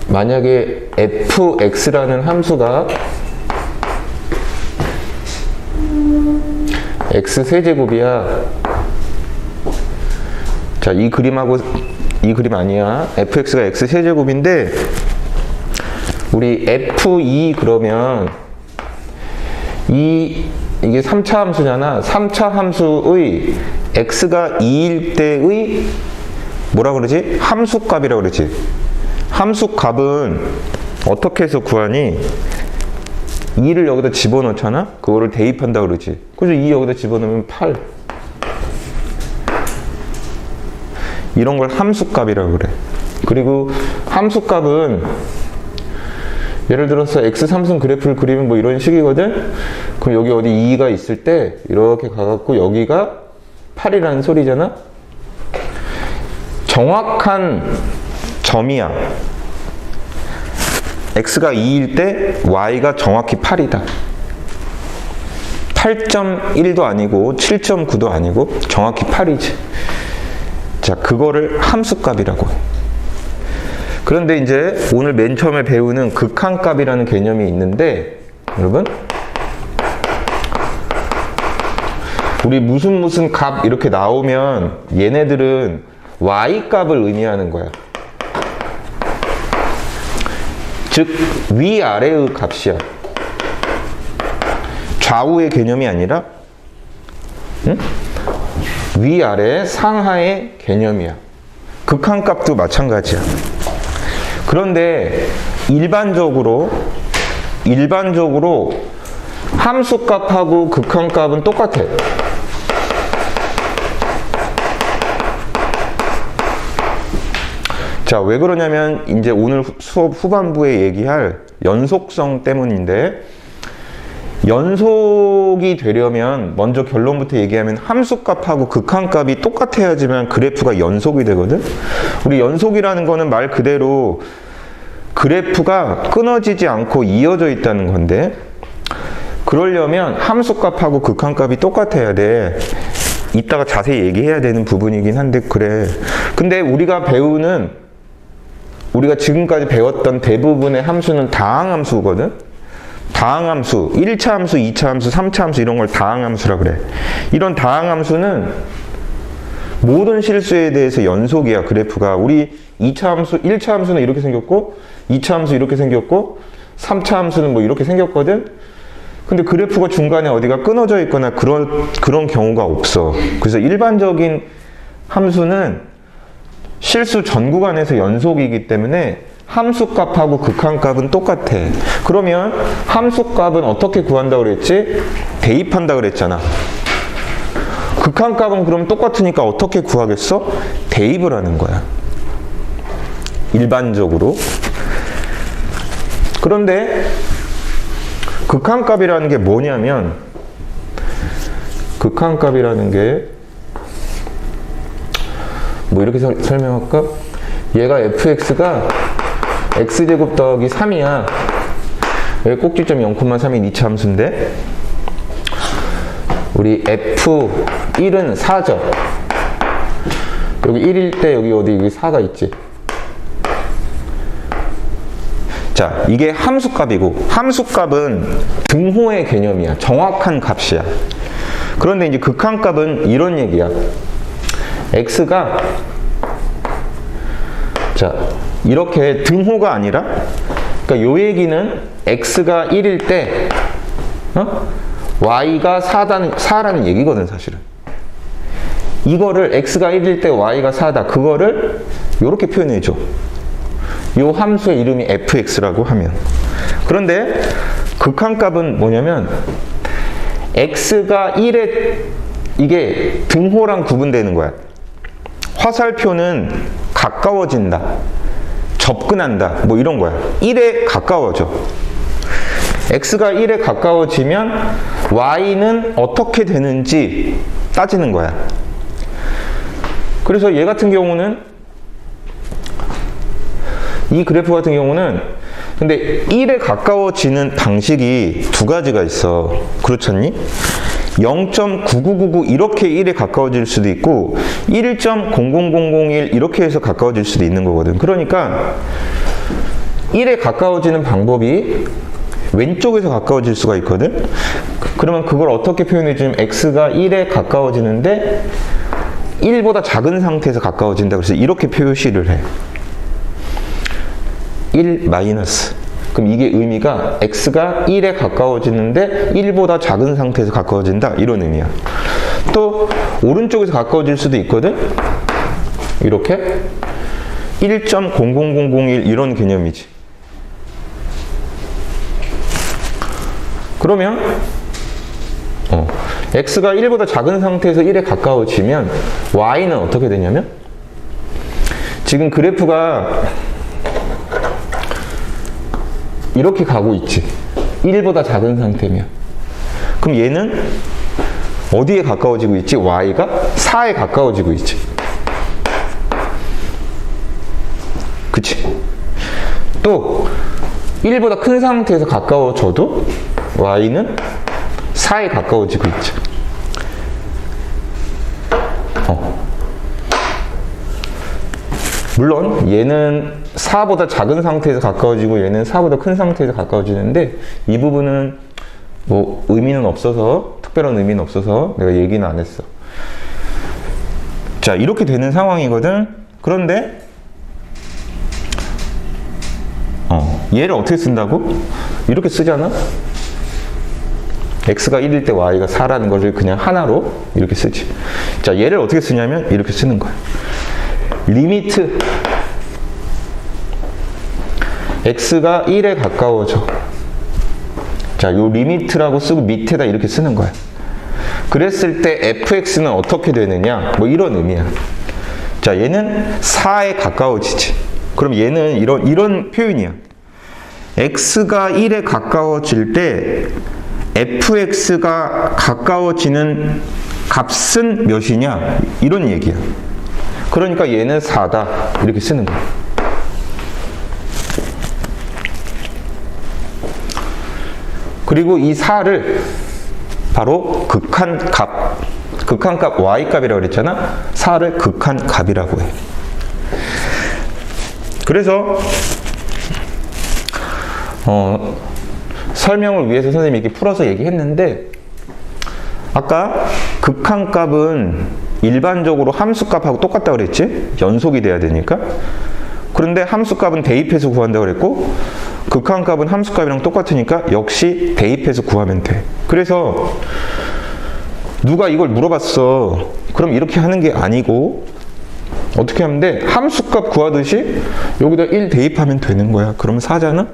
만약에 fx라는 함수가 x세제곱이야. 자, 이 그림하고 이 그림 아니야. fx가 x세제곱인데 우리 f2 그러면 이게 3차 함수잖아. 3차 함수의 x가 2일 때의 뭐라 그러지? 함수값이라 그러지. 함수값은 어떻게 해서 구하니? 2를 여기다 집어넣잖아? 그거를 대입한다 그러지. 그래서 2 여기다 집어넣으면 8. 이런 걸 함수값이라고 그래. 그리고 함수값은 예를 들어서 x3승 그래프를 그리면 뭐 이런 식이거든? 그럼 여기 어디 2가 있을 때 이렇게 가갖고 여기가 8이라는 소리잖아? 정확한 점이야. x가 2일 때 y가 정확히 8이다. 8.1도 아니고 7.9도 아니고 정확히 8이지. 자, 그거를 함수값이라고 해. 그런데 이제 오늘 맨 처음에 배우는 극한값이라는 개념이 있는데 여러분 우리 무슨 값 이렇게 나오면 얘네들은 y값을 의미하는 거야. 즉 위아래의 값이야. 좌우의 개념이 아니라 응? 위아래 상하의 개념이야. 극한값도 마찬가지야. 그런데 일반적으로 함수값하고 극한값은 똑같아. 자, 왜 그러냐면 이제 오늘 수업 후반부에 얘기할 연속성 때문인데, 연속이 되려면 먼저 결론부터 얘기하면 함수값하고 극한값이 똑같아야지만 그래프가 연속이 되거든. 우리 연속이라는 거는 말 그대로 그래프가 끊어지지 않고 이어져 있다는 건데, 그러려면 함수값하고 극한값이 똑같아야 돼. 이따가 자세히 얘기해야 되는 부분이긴 한데 그래. 근데 우리가 지금까지 배웠던 대부분의 함수는 다항함수거든. 다항함수, 1차 함수, 2차 함수, 3차 함수 이런 걸 다항함수라 그래. 이런 다항함수는 모든 실수에 대해서 연속이야, 그래프가. 우리 1차 함수는 이렇게 생겼고 2차 함수 이렇게 생겼고 3차 함수는 뭐 이렇게 생겼거든. 근데 그래프가 중간에 어디가 끊어져 있거나 그런 경우가 없어. 그래서 일반적인 함수는 실수 전 구간에서 연속이기 때문에 함수값하고 극한값은 똑같아. 그러면 함수값은 어떻게 구한다고 그랬지? 대입한다고 그랬잖아. 극한값은 그럼 똑같으니까 어떻게 구하겠어? 대입을 하는 거야. 일반적으로. 그런데 극한값이라는 게 뭐냐면, 극한값이라는 게 뭐 이렇게 설명할까? 얘가 fx가 x제곱 더하기 3이야. 여기 꼭지점이 0,3인 2차 함수인데 우리 f1은 4죠. 여기 1일 때 여기 4가 있지. 자, 이게 함수값이고, 함수값은 등호의 개념이야. 정확한 값이야. 그런데 이제 극한값은 이런 얘기야. x가 자, 이렇게 등호가 아니라, 그러니까 요 얘기는 x가 1일 때 y가 4라는 얘기거든, 사실은. 이거를 x가 1일 때 y가 4다. 그거를 이렇게 표현해줘. 요 함수의 이름이 fx라고 하면. 그런데 극한값은 뭐냐면 x가 1에 이게 등호랑 구분되는 거야. 화살표는 가까워진다, 접근한다, 뭐 이런 거야. 1에 가까워져. x가 1에 가까워지면 y는 어떻게 되는지 따지는 거야. 그래서 얘 같은 경우는, 이 그래프 같은 경우는 근데 1에 가까워지는 방식이 두 가지가 있어. 그렇지 않니? 0.9999 이렇게 1에 가까워질 수도 있고 1.00001 이렇게 해서 가까워질 수도 있는 거거든. 그러니까 1에 가까워지는 방법이 왼쪽에서 가까워질 수가 있거든. 그러면 그걸 어떻게 표현해주면 x가 1에 가까워지는데 1보다 작은 상태에서 가까워진다. 그래서 이렇게 표시를 해. 1 마이너스. 그럼 이게 의미가 x가 1에 가까워지는데 1보다 작은 상태에서 가까워진다. 이런 의미야. 또 오른쪽에서 가까워질 수도 있거든. 이렇게 1.00001 이런 개념이지. 그러면 x가 1보다 작은 상태에서 1에 가까워지면 y는 어떻게 되냐면 지금 그래프가 이렇게 가고 있지. 1보다 작은 상태면. 그럼 얘는 어디에 가까워지고 있지? y가 4에 가까워지고 있지. 그치? 또 1보다 큰 상태에서 가까워져도 y는 4에 가까워지고 있죠. 물론 얘는 4보다 작은 상태에서 가까워지고 얘는 4보다 큰 상태에서 가까워지는데 이 부분은 뭐 의미는 없어서, 특별한 의미는 없어서 내가 얘기는 안 했어. 자, 이렇게 되는 상황이거든. 그런데 얘를 어떻게 쓴다고? 이렇게 쓰잖아? x가 1일 때 y가 4라는 것을 그냥 하나로 이렇게 쓰지. 자, 얘를 어떻게 쓰냐면 이렇게 쓰는 거야. 리미트 x가 1에 가까워져. 자, 요 리미트라고 쓰고 밑에다 이렇게 쓰는 거야. 그랬을 때 fx는 어떻게 되느냐? 뭐 이런 의미야. 자, 얘는 4에 가까워지지. 그럼 얘는 이런 표현이야. x가 1에 가까워질 때 fx가 가까워지는 값은 몇이냐? 이런 얘기야. 그러니까 얘는 4다. 이렇게 쓰는 거야. 그리고 이 4를 바로 극한값 y값이라고 그랬잖아. 4를 극한값이라고 해. 그래서 설명을 위해서 선생님이 이렇게 풀어서 얘기했는데 아까 극한값은 일반적으로 함수값하고 똑같다고 그랬지? 연속이 돼야 되니까. 그런데 함수값은 대입해서 구한다고 그랬고 극한값은 함수값이랑 똑같으니까 역시 대입해서 구하면 돼. 그래서 누가 이걸 물어봤어. 그럼 이렇게 하는 게 아니고 어떻게 하면 돼? 함수값 구하듯이 여기다 1 대입하면 되는 거야. 그러면 4잖아?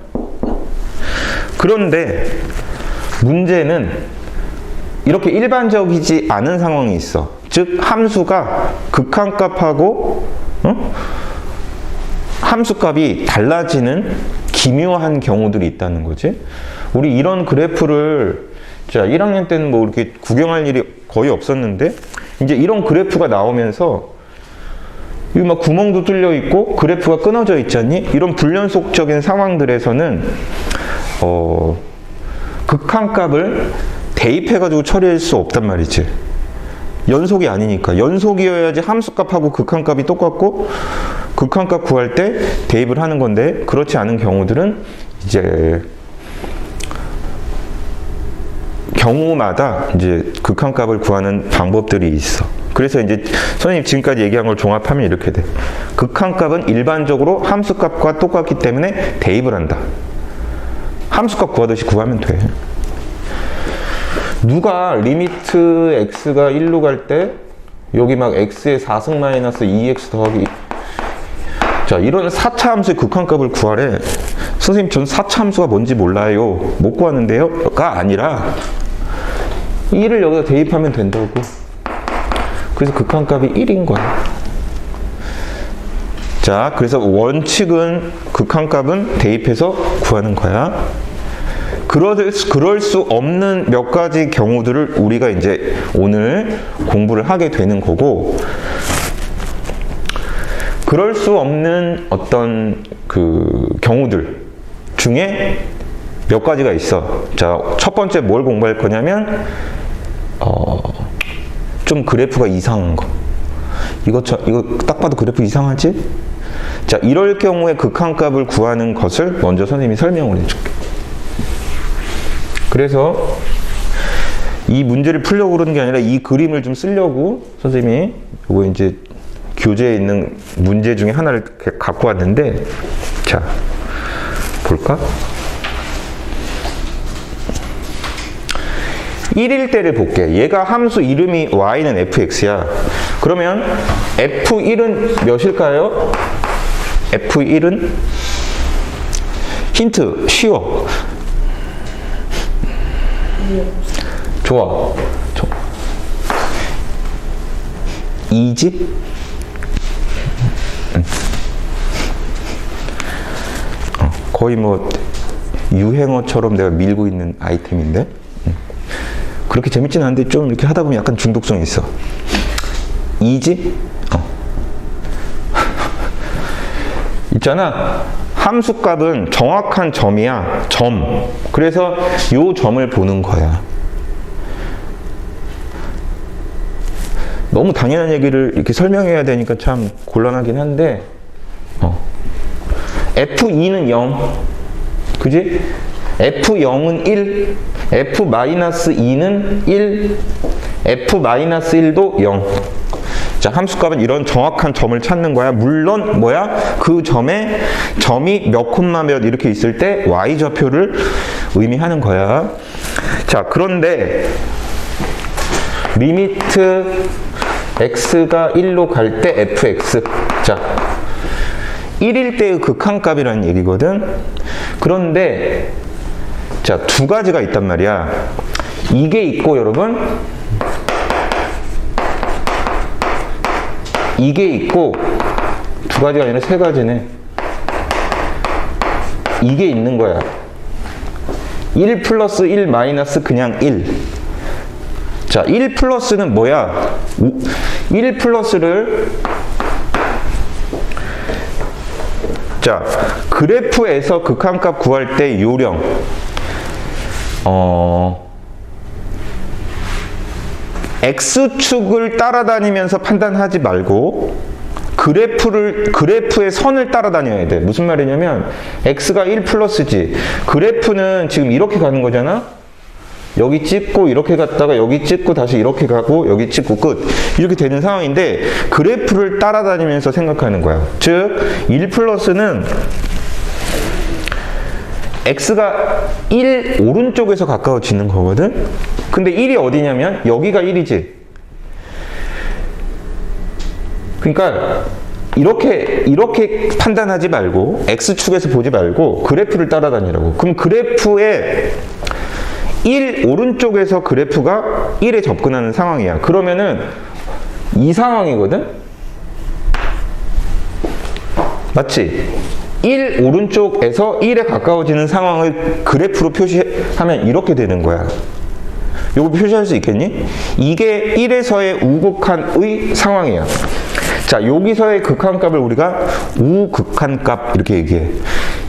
그런데 문제는 이렇게 일반적이지 않은 상황이 있어. 즉 함수가 극한값하고 함수값이 달라지는 기묘한 경우들이 있다는 거지. 우리 이런 그래프를 자 1학년 때는 뭐 이렇게 구경할 일이 거의 없었는데 이제 이런 그래프가 나오면서 이 막 구멍도 뚫려 있고 그래프가 끊어져 있잖니? 이런 불연속적인 상황들에서는 극한값을 대입해가지고 처리할 수 없단 말이지. 연속이 아니니까. 연속이어야지 함수값하고 극한값이 똑같고 극한값 구할 때 대입을 하는 건데 그렇지 않은 경우들은 이제 경우마다 이제 극한값을 구하는 방법들이 있어. 그래서 이제 선생님 지금까지 얘기한 걸 종합하면 이렇게 돼. 극한값은 일반적으로 함수값과 똑같기 때문에 대입을 한다. 함수값 구하듯이 구하면 돼. 누가 리미트 x가 1로 갈 때 여기 막 x의 4승 마이너스 2x 더하기 자 이런 4차 함수의 극한값을 구하래. 선생님 전 4차 함수가 뭔지 몰라요. 못 구하는데요? 가 아니라 1을 여기다 대입하면 된다고. 그래서 극한값이 1인 거야. 자 그래서 원칙은 극한값은 대입해서 구하는 거야. 그럴 수 없는 몇 가지 경우들을 우리가 이제 오늘 공부를 하게 되는 거고, 그럴 수 없는 어떤 그 경우들 중에 몇 가지가 있어. 자, 첫 번째 뭘 공부할 거냐면, 좀 그래프가 이상한 거. 이거 딱 봐도 그래프 이상하지? 자, 이럴 경우에 극한값을 구하는 것을 먼저 선생님이 설명을 해줄게. 그래서 이 문제를 풀려고 그러는 게 아니라 이 그림을 좀 쓰려고 선생님이 이거 이제 교재에 있는 문제 중에 하나를 갖고 왔는데, 자, 볼까? 1일 때를 볼게. 얘가 함수 이름이 y는 fx야. 그러면 f1은 몇일까요? f1은 힌트 쉬워. 좋아. 2지? 거의 뭐 유행어처럼 내가 밀고 있는 아이템인데, 그렇게 재밌진 않은데 좀 이렇게 하다 보면 약간 중독성이 있어. 2지? 있잖아, 함수값은 정확한 점이야. 점. 그래서 요 점을 보는 거야. 너무 당연한 얘기를 이렇게 설명해야 되니까 참 곤란하긴 한데, F2는 0, 그지? F0은 1, F-2는 1, F-1도 0. 자, 함수값은 이런 정확한 점을 찾는 거야. 물론 뭐야? 그 점이 몇 콤마 몇 이렇게 있을 때 y좌표를 의미하는 거야. 자, 그런데 리미트 x가 1로 갈 때 fx. 자, 1일 때의 극한값이라는 얘기거든. 그런데 자, 두 가지가 있단 말이야. 이게 있고, 여러분, 이게 있고, 두 가지가 아니라 세 가지네. 이게 있는 거야. 1 플러스 1 마이너스 그냥 1. 자, 1 플러스는 뭐야? 1 플러스를, 자, 그래프에서 극한값 구할 때 요령. X축을 따라다니면서 판단하지 말고 그래프의 선을 따라다녀야 돼. 무슨 말이냐면 X가 1 플러스지. 그래프는 지금 이렇게 가는 거잖아. 여기 찍고 이렇게 갔다가 여기 찍고 다시 이렇게 가고 여기 찍고 끝. 이렇게 되는 상황인데 그래프를 따라다니면서 생각하는 거야. 즉 1 플러스는 X가 1 오른쪽에서 가까워지는 거거든? 근데 1이 어디냐면 여기가 1이지. 그러니까 이렇게 판단하지 말고 X축에서 보지 말고 그래프를 따라다니라고. 그럼 그래프에 1 오른쪽에서 그래프가 1에 접근하는 상황이야. 그러면은 이 상황이거든? 맞지? 1 오른쪽에서 1에 가까워지는 상황을 그래프로 표시하면 이렇게 되는 거야. 요거 표시할 수 있겠니? 이게 1에서의 우극한의 상황이야. 자, 여기서의 극한값을 우리가 우극한값 이렇게 얘기해.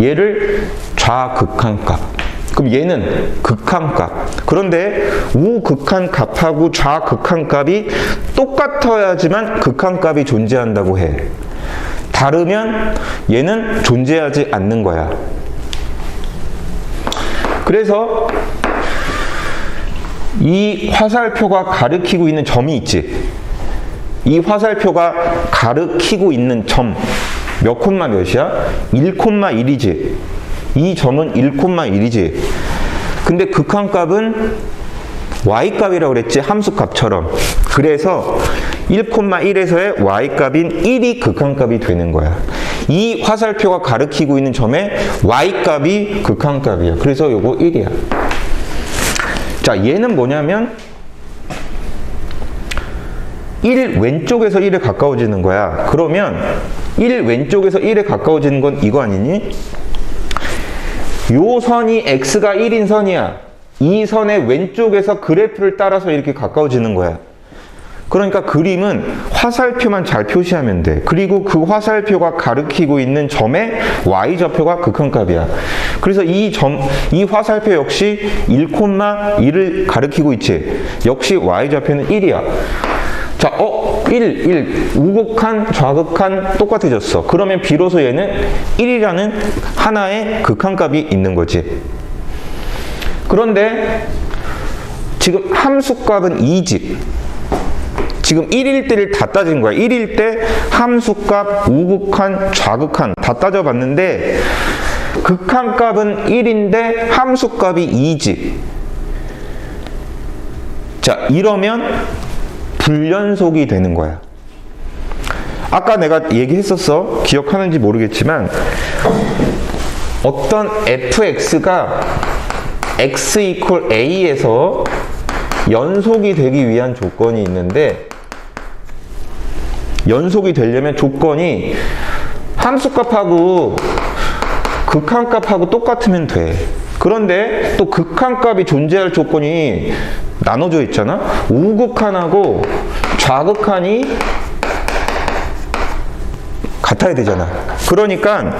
얘를 좌극한값. 그럼 얘는 극한값. 그런데 우극한값하고 좌극한값이 똑같아야지만 극한값이 존재한다고 해. 다르면 얘는 존재하지 않는 거야. 그래서 이 화살표가 가리키고 있는 점이 있지. 이 화살표가 가리키고 있는 점 몇 콤마 몇이야? 1,1이지. 이 점은 1,1이지. 근데 극한값은 y값이라고 그랬지. 함수값처럼. 그래서 1,1에서의 y값인 1이 극한값이 되는 거야. 이 화살표가 가리키고 있는 점의 y값이 극한값이야. 그래서 요거 1이야. 자, 얘는 뭐냐면 1 왼쪽에서 1에 가까워지는 거야. 그러면 1 왼쪽에서 1에 가까워지는 건 이거 아니니? 요 선이 x가 1인 선이야. 이 선의 왼쪽에서 그래프를 따라서 이렇게 가까워지는 거야. 그러니까 그림은 화살표만 잘 표시하면 돼. 그리고 그 화살표가 가리키고 있는 점의 y좌표가 극한값이야. 그래서 이 화살표 역시 1,1을 가리키고 있지. 역시 y좌표는 1이야. 자, 1. 우극한, 좌극한 똑같아졌어. 그러면 비로소 얘는 1이라는 하나의 극한값이 있는 거지. 그런데 지금 함수값은 2지. 지금 1일 때를 다 따진 거야. 1일 때 함수값, 우극한, 좌극한 다 따져봤는데 극한값은 1인데 함수값이 2지. 자, 이러면 불연속이 되는 거야. 아까 내가 얘기했었어. 기억하는지 모르겠지만 어떤 fx가 x 이퀄 a에서 연속이 되기 위한 조건이 있는데 연속이 되려면 조건이 함수값하고 극한값하고 똑같으면 돼. 그런데 또 극한값이 존재할 조건이 나눠져 있잖아. 우극한하고 좌극한이 같아야 되잖아. 그러니까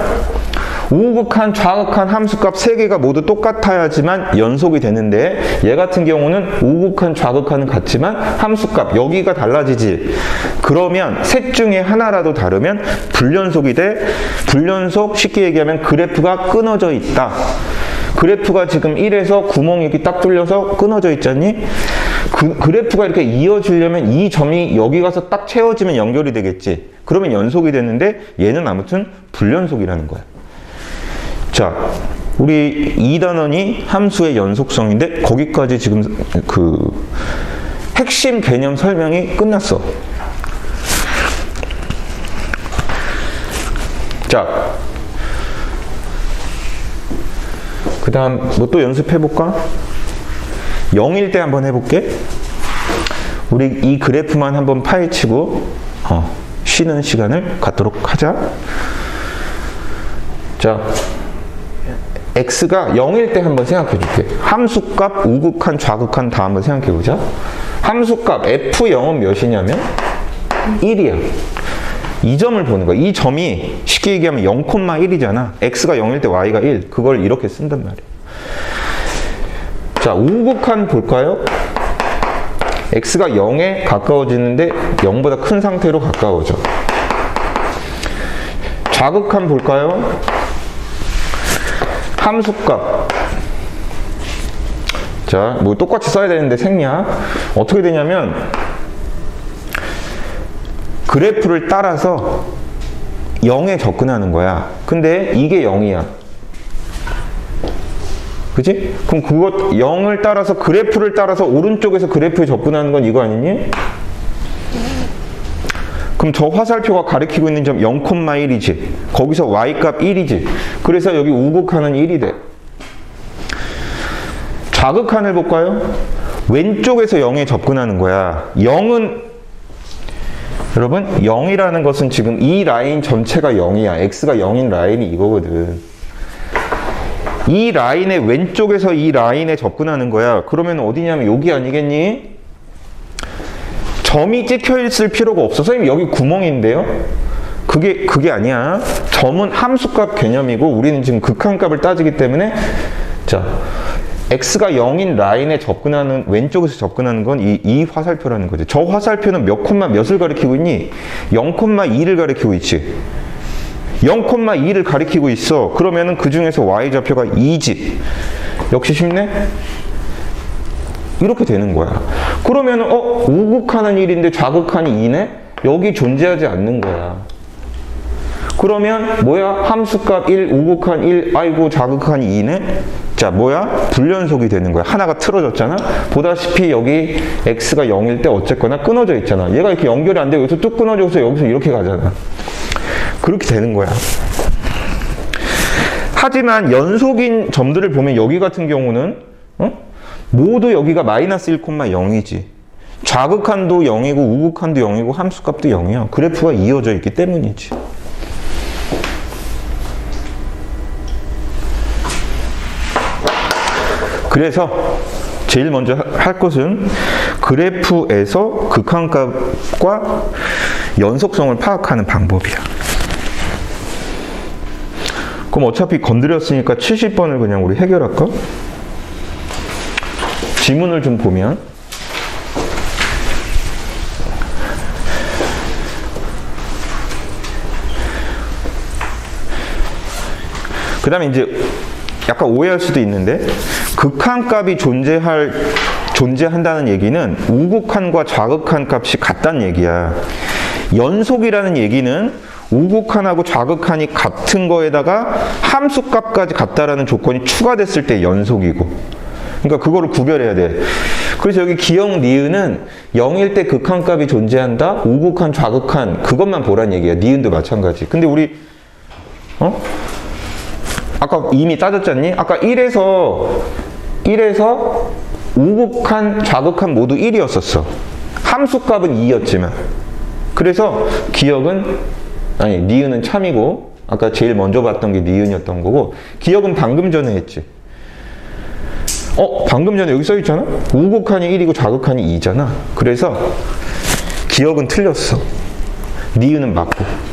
우극한, 좌극한 함수값 3개가 모두 똑같아야지만 연속이 되는데 얘 같은 경우는 우극한, 좌극한은 같지만 함수값 여기가 달라지지. 그러면 셋 중에 하나라도 다르면 불연속이 돼. 불연속 쉽게 얘기하면 그래프가 끊어져 있다. 그래프가 지금 1에서 구멍이 이렇게 딱 뚫려서 끊어져 있잖니? 그래프가 이렇게 이어지려면 이 점이 여기 가서 딱 채워지면 연결이 되겠지. 그러면 연속이 되는데 얘는 아무튼 불연속이라는 거야. 자, 우리 2단원이 함수의 연속성인데 거기까지 지금 그 핵심 개념 설명이 끝났어. 자, 그 다음 뭐 또 연습해볼까? 0일 때 한번 해볼게. 우리 이 그래프만 한번 파헤치고 쉬는 시간을 갖도록 하자. 자, x가 0일 때 한번 생각해 줄게. 함수값, 우극한, 좌극한 다 한번 생각해 보자. 함수값 f0은 몇이냐면 1이야. 이 점을 보는 거야. 이 점이 쉽게 얘기하면 0,1이잖아. x가 0일 때 y가 1. 그걸 이렇게 쓴단 말이야. 자, 우극한 볼까요? x가 0에 가까워지는데 0보다 큰 상태로 가까워져. 좌극한 볼까요? 함수값. 자, 뭐 똑같이 써야 되는데 생략. 어떻게 되냐면 그래프를 따라서 0에 접근하는 거야. 근데 이게 0이야. 그치? 그럼 그것 0을 따라서 그래프를 따라서 오른쪽에서 그래프에 접근하는 건 이거 아니니? 그럼 저 화살표가 가리키고 있는 점 0,1이지. 거기서 y값 1이지. 그래서 여기 우극한은 1이 돼. 좌극한을 볼까요? 왼쪽에서 0에 접근하는 거야. 0은 여러분 0이라는 것은 지금 이 라인 전체가 0이야. x가 0인 라인이 이거거든. 이 라인의 왼쪽에서 이 라인에 접근하는 거야. 그러면 어디냐면 여기 아니겠니? 점이 찍혀 있을 필요가 없어. 선생님 여기 구멍인데요? 그게 아니야. 점은 함수값 개념이고 우리는 지금 극한값을 따지기 때문에 자, x가 0인 라인에 접근하는 왼쪽에서 접근하는 건 이 화살표라는 거지. 저 화살표는 몇 콤마 몇을 가리키고 있니? 0,2를 가리키고 있지. 0,2를 가리키고 있어. 그러면은 그 중에서 y좌표가 2지. 역시 쉽네? 이렇게 되는 거야. 그러면은 우극한은 1인데 좌극한이 2네? 여기 존재하지 않는 거야. 그러면 뭐야? 함수값 1, 우극한 1, 아이고 좌극한이 2네? 자, 뭐야? 불연속이 되는 거야. 하나가 틀어졌잖아? 보다시피 여기 x가 0일 때 어쨌거나 끊어져 있잖아. 얘가 이렇게 연결이 안 되고 여기서 뚝 끊어져서 여기서 이렇게 가잖아. 그렇게 되는 거야. 하지만 연속인 점들을 보면 여기 같은 경우는 모두 여기가 마이너스 1,0이지. 좌극한도 0이고 우극한도 0이고 함수값도 0이야. 그래프가 이어져 있기 때문이지. 그래서 제일 먼저 할 것은 그래프에서 극한값과 연속성을 파악하는 방법이야. 그럼 어차피 건드렸으니까 70번을 그냥 우리 해결할까? 지문을 좀 보면 그 다음에 이제 약간 오해할 수도 있는데, 극한값이 존재한다는 얘기는 우극한과 좌극한 값이 같다는 얘기야. 연속이라는 얘기는 우극한하고 좌극한이 같은 거에다가 함수값까지 같다라는 조건이 추가됐을 때 연속이고, 그러니까 그거를 구별해야 돼. 그래서 여기 기역 니은은 0일 때 극한값이 존재한다, 우극한, 좌극한 그것만 보란 얘기야. 니은도 마찬가지. 근데 우리 아까 이미 따졌잖니? 아까 1에서 우극한, 좌극한 모두 1이었었어. 함수값은 2였지만. 그래서 니은은 참이고, 아까 제일 먼저 봤던 게 니은이었던 거고, 기역은 방금 전에 했지. 방금 전에 여기 써있잖아? 우극한이 1이고 좌극한이 2잖아. 그래서 기역은 틀렸어. 니은은 맞고.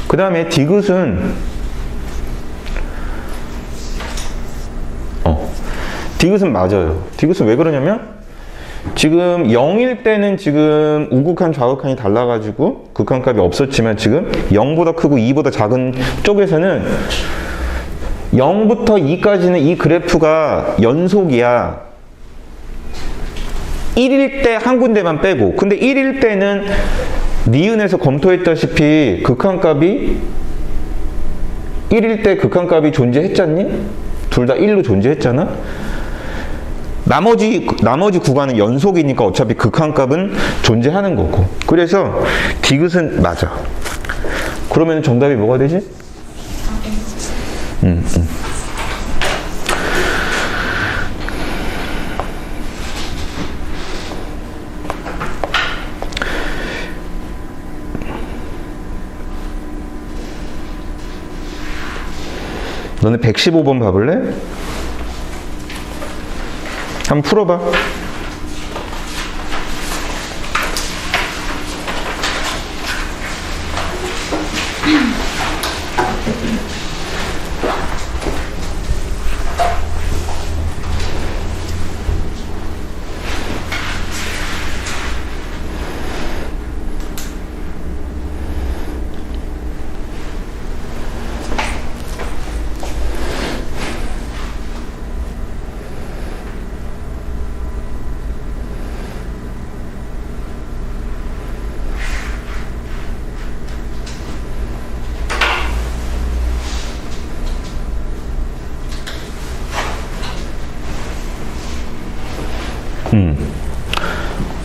그 다음에 디귿은 디귿은 맞아요. 디귿은 왜 그러냐면 지금 0일 때는 지금 우극한 좌극한이 달라가지고 극한값이 없었지만 지금 0보다 크고 2보다 작은 쪽에서는 0부터 2까지는 이 그래프가 연속이야. 1일 때 한 군데만 빼고. 근데 1일 때는 니은에서 검토했다시피 극한값이 1일 때 극한값이 존재했잖니? 둘 다 1로 존재했잖아? 나머지 구간은 연속이니까 어차피 극한값은 존재하는 거고. 그래서 디귿은 맞아. 그러면 정답이 뭐가 되지? 너네 115번 봐볼래? 한번 풀어봐.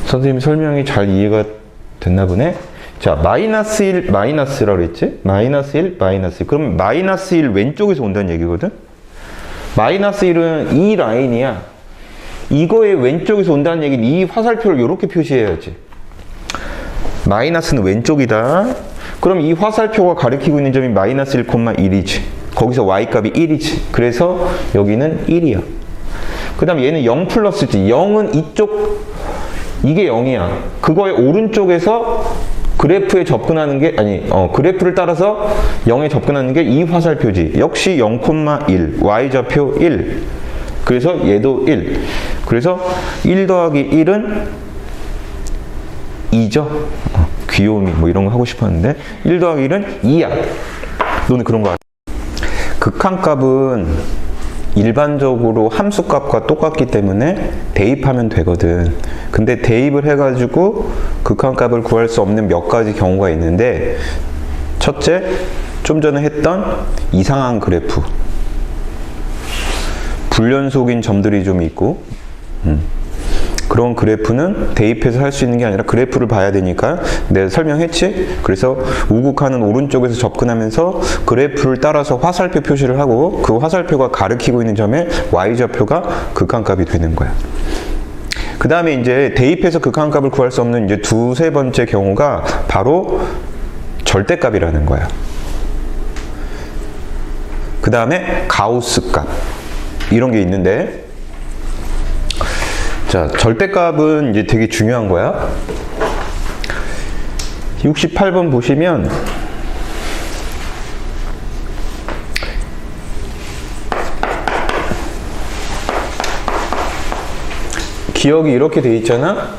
선생님 설명이 잘 이해가 됐나 보네. 자, 마이너스 1, 마이너스라고 그랬지? 마이너스 1, 마이너스 1. 그럼 마이너스 1 왼쪽에서 온다는 얘기거든? 마이너스 1은 이 라인이야. 이거의 왼쪽에서 온다는 얘기는 이 화살표를 이렇게 표시해야지. 마이너스는 왼쪽이다. 그럼 이 화살표가 가리키고 있는 점이 마이너스 1,1이지. 거기서 y값이 1이지. 그래서 여기는 1이야. 그 다음 얘는 0 플러스지. 0은 이게 0이야. 그거의 오른쪽에서 그래프에 접근하는 게, 그래프를 따라서 0에 접근하는 게 이 화살표지. 역시 0,1, y좌표 1. 그래서 얘도 1. 그래서 1 더하기 1은 2죠. 귀요미 뭐 이런 거 하고 싶었는데 1 더하기 1은 2야. 너는 그런 거 알아? 극한값은 일반적으로 함수값과 똑같기 때문에 대입하면 되거든. 근데 대입을 해가지고 극한값을 구할 수 없는 몇 가지 경우가 있는데, 첫째, 좀 전에 했던 이상한 그래프, 불연속인 점들이 좀 있고, 그런 그래프는 대입해서 할 수 있는 게 아니라 그래프를 봐야 되니까 내가 설명했지? 그래서 우극한은 오른쪽에서 접근하면서 그래프를 따라서 화살표 표시를 하고 그 화살표가 가리키고 있는 점에 y좌표가 극한값이 되는 거야. 그 다음에 이제 대입해서 극한값을 구할 수 없는 이제 두세 번째 경우가 바로 절대값이라는 거야. 그 다음에 가우스값. 이런 게 있는데, 자, 절대값은 이제 되게 중요한 거야. 68번 보시면 기억이 이렇게 돼 있잖아.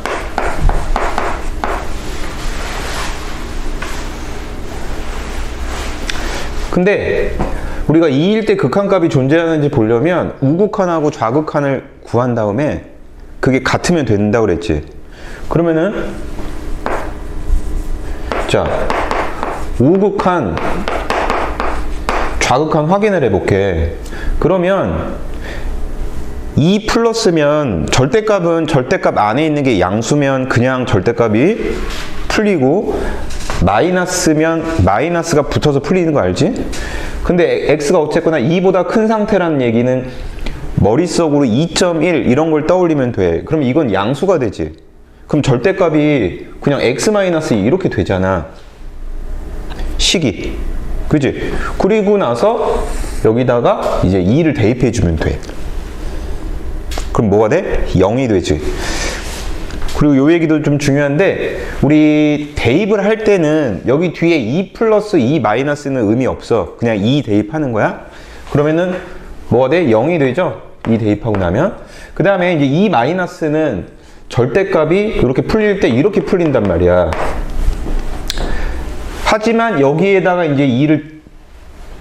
근데 우리가 2일 때 극한값이 존재하는지 보려면 우극한하고 좌극한을 구한 다음에 그게 같으면 된다고 그랬지. 그러면은 자, 우극한 좌극한 확인을 해볼게. 그러면 2 플러스면 절대값은 절대값 안에 있는 게 양수면 그냥 절대값이 풀리고, 마이너스면 마이너스가 붙어서 풀리는 거 알지? 근데 x가 어쨌거나 2보다 큰 상태라는 얘기는 머릿속으로 2.1 이런 걸 떠올리면 돼. 그럼 이건 양수가 되지. 그럼 절대값이 그냥 x-2 이렇게 되잖아. 식이. 그지? 그리고 나서 여기다가 이제 2를 대입해 주면 돼. 그럼 뭐가 돼? 0이 되지. 그리고 요 얘기도 좀 중요한데, 우리 대입을 할 때는 여기 뒤에 2 플러스 2 마이너스는 의미 없어. 그냥 2 대입하는 거야. 그러면은 뭐가 돼? 0이 되죠? 2 대입하고 나면. 그 다음에 이제 2 마이너스는 절대값이 이렇게 풀릴 때 이렇게 풀린단 말이야. 하지만 여기에다가 이제 2를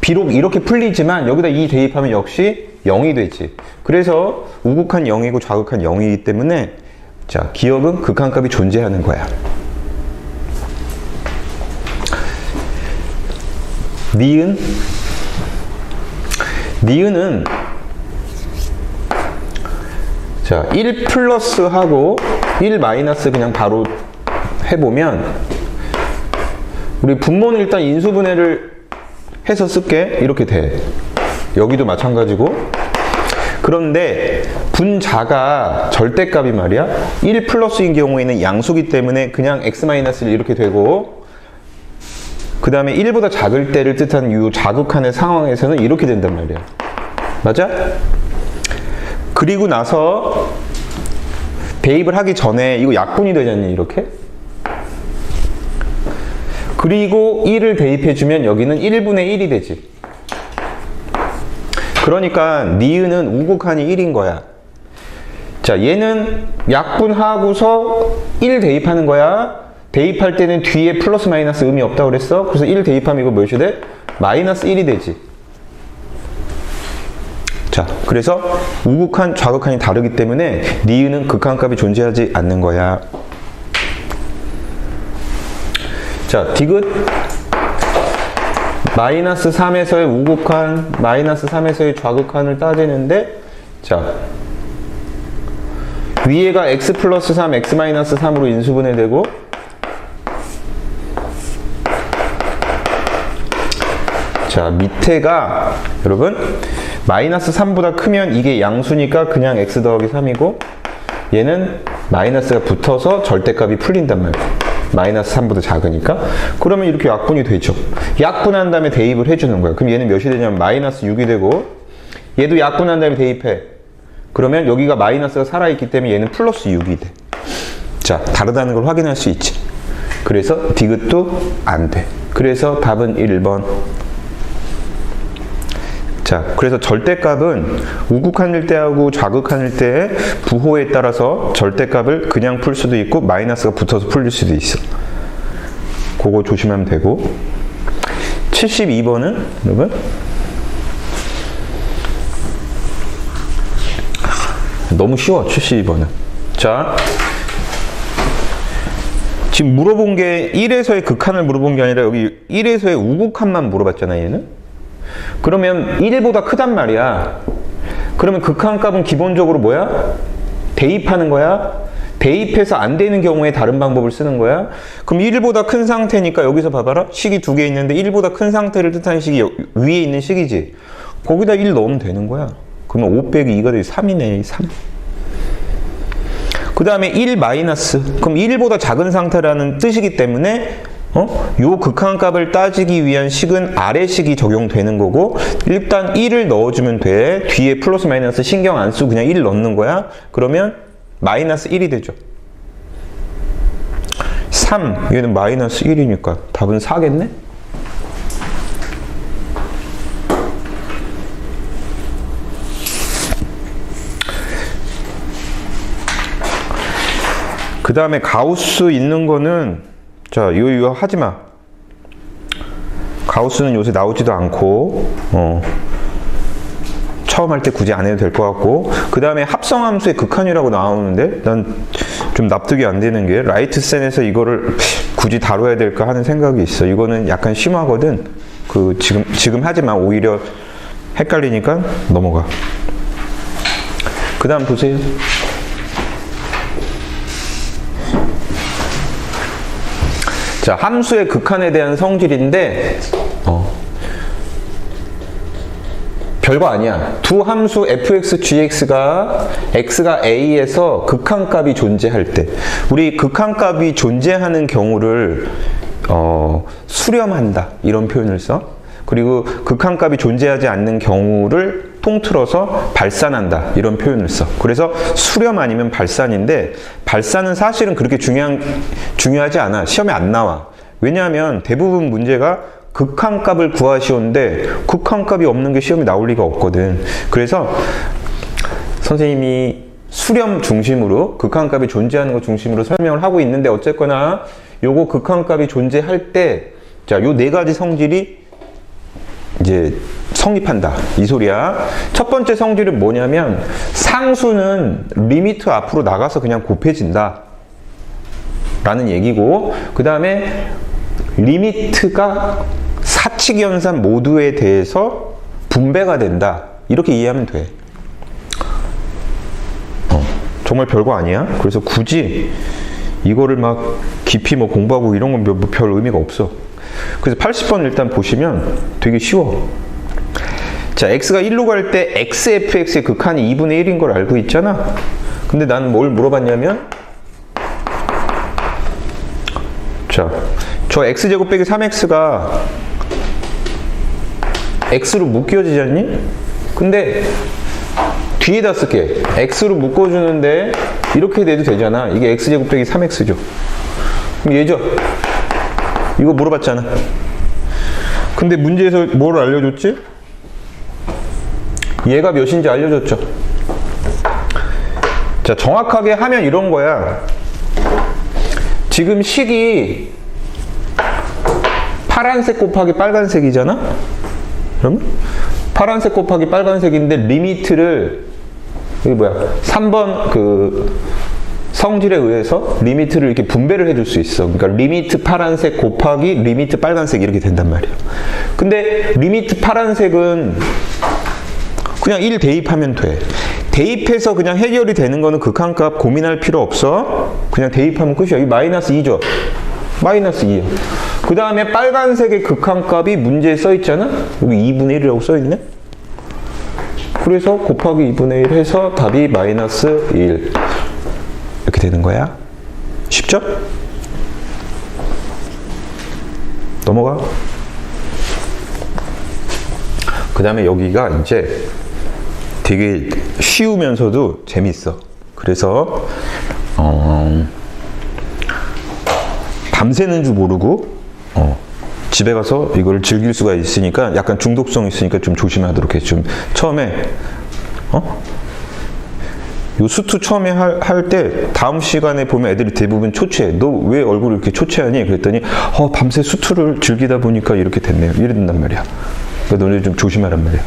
비록 이렇게 풀리지만 여기다 2 대입하면 역시 0이 되지. 그래서 우극한 0이고 좌극한 0이기 때문에 자, 기억은 극한값이 존재하는 거야. 니은은 자, 1 플러스 하고 1 마이너스 그냥 바로 해보면, 우리 분모는 일단 인수분해를 해서 쓸게. 이렇게 돼. 여기도 마찬가지고. 그런데 분자가 절대값이 말이야 1 플러스인 경우에는 양수기 때문에 그냥 x-1 이렇게 되고, 그 다음에 1보다 작을 때를 뜻하는 이 자극한의 상황에서는 이렇게 된단 말이야. 맞아? 그리고 나서 대입을 하기 전에 이거 약분이 되지 않니? 이렇게. 그리고 1을 대입해주면 여기는 1분의 1이 되지. 그러니까 니은은 우극한이 1인 거야. 자, 얘는 약분하고서 1 대입하는 거야. 대입할 때는 뒤에 플러스 마이너스 의미 없다고 그랬어. 그래서 1 대입하면 이거 몇이 돼? 마이너스 1이 되지. 자, 그래서 우극한, 좌극한이 다르기 때문에 니은은 극한값이 존재하지 않는 거야. 자, 디귿. 마이너스 3에서의 우극한, 마이너스 3에서의 좌극한을 따지는데, 자, 위에가 x 플러스 3, x 마이너스 3으로 인수분해되고, 자, 밑에가 여러분 마이너스 3보다 크면 이게 양수니까 그냥 x 더하기 3이고, 얘는 마이너스가 붙어서 절대값이 풀린단 말이야. 마이너스 3보다 작으니까. 그러면 이렇게 약분이 되죠. 약분한 다음에 대입을 해주는 거야. 그럼 얘는 몇이 되냐면 마이너스 6이 되고, 얘도 약분한 다음에 대입해. 그러면 여기가 마이너스가 살아있기 때문에 얘는 플러스 6이 돼. 자, 다르다는 걸 확인할 수 있지. 그래서 디귿도 안 돼. 그래서 답은 1번. 자, 그래서 절대값은 우극한일 때하고 좌극한일 때의 부호에 따라서 절대값을 그냥 풀 수도 있고 마이너스가 붙어서 풀릴 수도 있어. 그거 조심하면 되고. 72번은 여러분 너무 쉬워. 72번은 자, 지금 물어본 게 1에서의 극한을 물어본 게 아니라 여기 1에서의 우극한만 물어봤잖아. 얘는. 그러면 1보다 크단 말이야. 그러면 극한값은 기본적으로 뭐야? 대입하는 거야. 대입해서 안 되는 경우에 다른 방법을 쓰는 거야. 그럼 1보다 큰 상태니까 여기서 봐봐라. 식이 두 개 있는데 1보다 큰 상태를 뜻하는 식이 위에 있는 식이지. 거기다 1 넣으면 되는 거야. 그러면 5 빼기 2가 되지 3이네. 3. 그 다음에 1 마이너스. 그럼 1보다 작은 상태라는 뜻이기 때문에 요 극한값을 따지기 위한 식은 아래 식이 적용되는 거고, 일단 1을 넣어주면 돼. 뒤에 플러스 마이너스 신경 안 쓰고 그냥 1 넣는 거야. 그러면 마이너스 1이 되죠. 3, 얘는 마이너스 1이니까 답은 4겠네? 그 다음에 가우스 있는 거는 자, 이거 하지 마. 가우스는 요새 나오지도 않고, 처음 할 때 굳이 안 해도 될 것 같고, 그 다음에 합성함수의 극한이라고 나오는데 난 좀 납득이 안 되는 게 라이트센에서 이거를 굳이 다뤄야 될까 하는 생각이 있어. 이거는 약간 심하거든. 지금 하지만 오히려 헷갈리니까 넘어가. 그 다음 보세요. 자, 함수의 극한에 대한 성질인데 별거 아니야. 두 함수 fx, gx가 x가 a에서 극한값이 존재할 때, 우리 극한값이 존재하는 경우를 수렴한다 이런 표현을 써. 그리고 극한값이 존재하지 않는 경우를 통틀어서 발산한다 이런 표현을 써. 그래서 수렴 아니면 발산인데, 발산은 사실은 그렇게 중요하지 않아. 시험에 안 나와. 왜냐하면 대부분 문제가 극한값을 구하시오인데 극한값이 없는 게 시험에 나올 리가 없거든. 그래서 선생님이 수렴 중심으로, 극한값이 존재하는 것 중심으로 설명을 하고 있는데, 어쨌거나 요거 극한값이 존재할 때, 자, 요 네 가지 성질이 이제 성립한다 이 소리야. 첫 번째 성질은 뭐냐면, 상수는 리미트 앞으로 나가서 그냥 곱해진다 라는 얘기고, 그 다음에 리미트가 사칙 연산 모두에 대해서 분배가 된다 이렇게 이해하면 돼. 정말 별거 아니야. 그래서 굳이 이거를 막 깊이 뭐 공부하고 이런 건 별 의미가 없어. 그래서 80번 일단 보시면 되게 쉬워. 자, x가 1로 갈 때 xfx의 극한이 2분의 1인 걸 알고 있잖아. 근데 나는 뭘 물어봤냐면, 자, 저 x제곱 빼기 3x가 x로 묶여지지 않니? 근데 뒤에다 쓸게. x로 묶어주는데 이렇게 돼도 되잖아. 이게 x제곱 빼기 3x죠. 그럼 얘죠? 이거 물어봤잖아. 근데 문제에서 뭘 알려줬지? 얘가 몇인지 알려줬죠. 자, 정확하게 하면 이런 거야. 지금 식이 파란색 곱하기 빨간색이잖아? 그럼 파란색 곱하기 빨간색인데 리미트를, 이게 뭐야? 3번 그 성질에 의해서 리미트를 이렇게 분배를 해줄 수 있어. 그러니까 리미트 파란색 곱하기 리미트 빨간색 이렇게 된단 말이야. 근데 리미트 파란색은 그냥 1 대입하면 돼. 대입해서 그냥 해결이 되는 거는 극한값 고민할 필요 없어. 그냥 대입하면 끝이야. 이 마이너스 2죠. 마이너스 2야. 그 다음에 빨간색의 극한값이 문제에 써있잖아. 여기 2분의 1이라고 써있네. 그래서 곱하기 2분의 1 해서 답이 마이너스 1 이렇게 되는 거야. 쉽죠? 넘어가. 그 다음에 여기가 이제 되게 쉬우면서도 재밌어. 그래서 밤새는 줄 모르고 집에 가서 이걸 즐길 수가 있으니까, 약간 중독성 있으니까 좀 조심하도록 해. 좀 처음에 요 수투 처음에 할 때 다음 시간에 보면 애들이 대부분 초췌해. 너 왜 얼굴을 이렇게 초췌하니? 그랬더니 밤새 수투를 즐기다 보니까 이렇게 됐네요. 이런단 말이야. 그러니까 너네 좀 조심하란 말이야.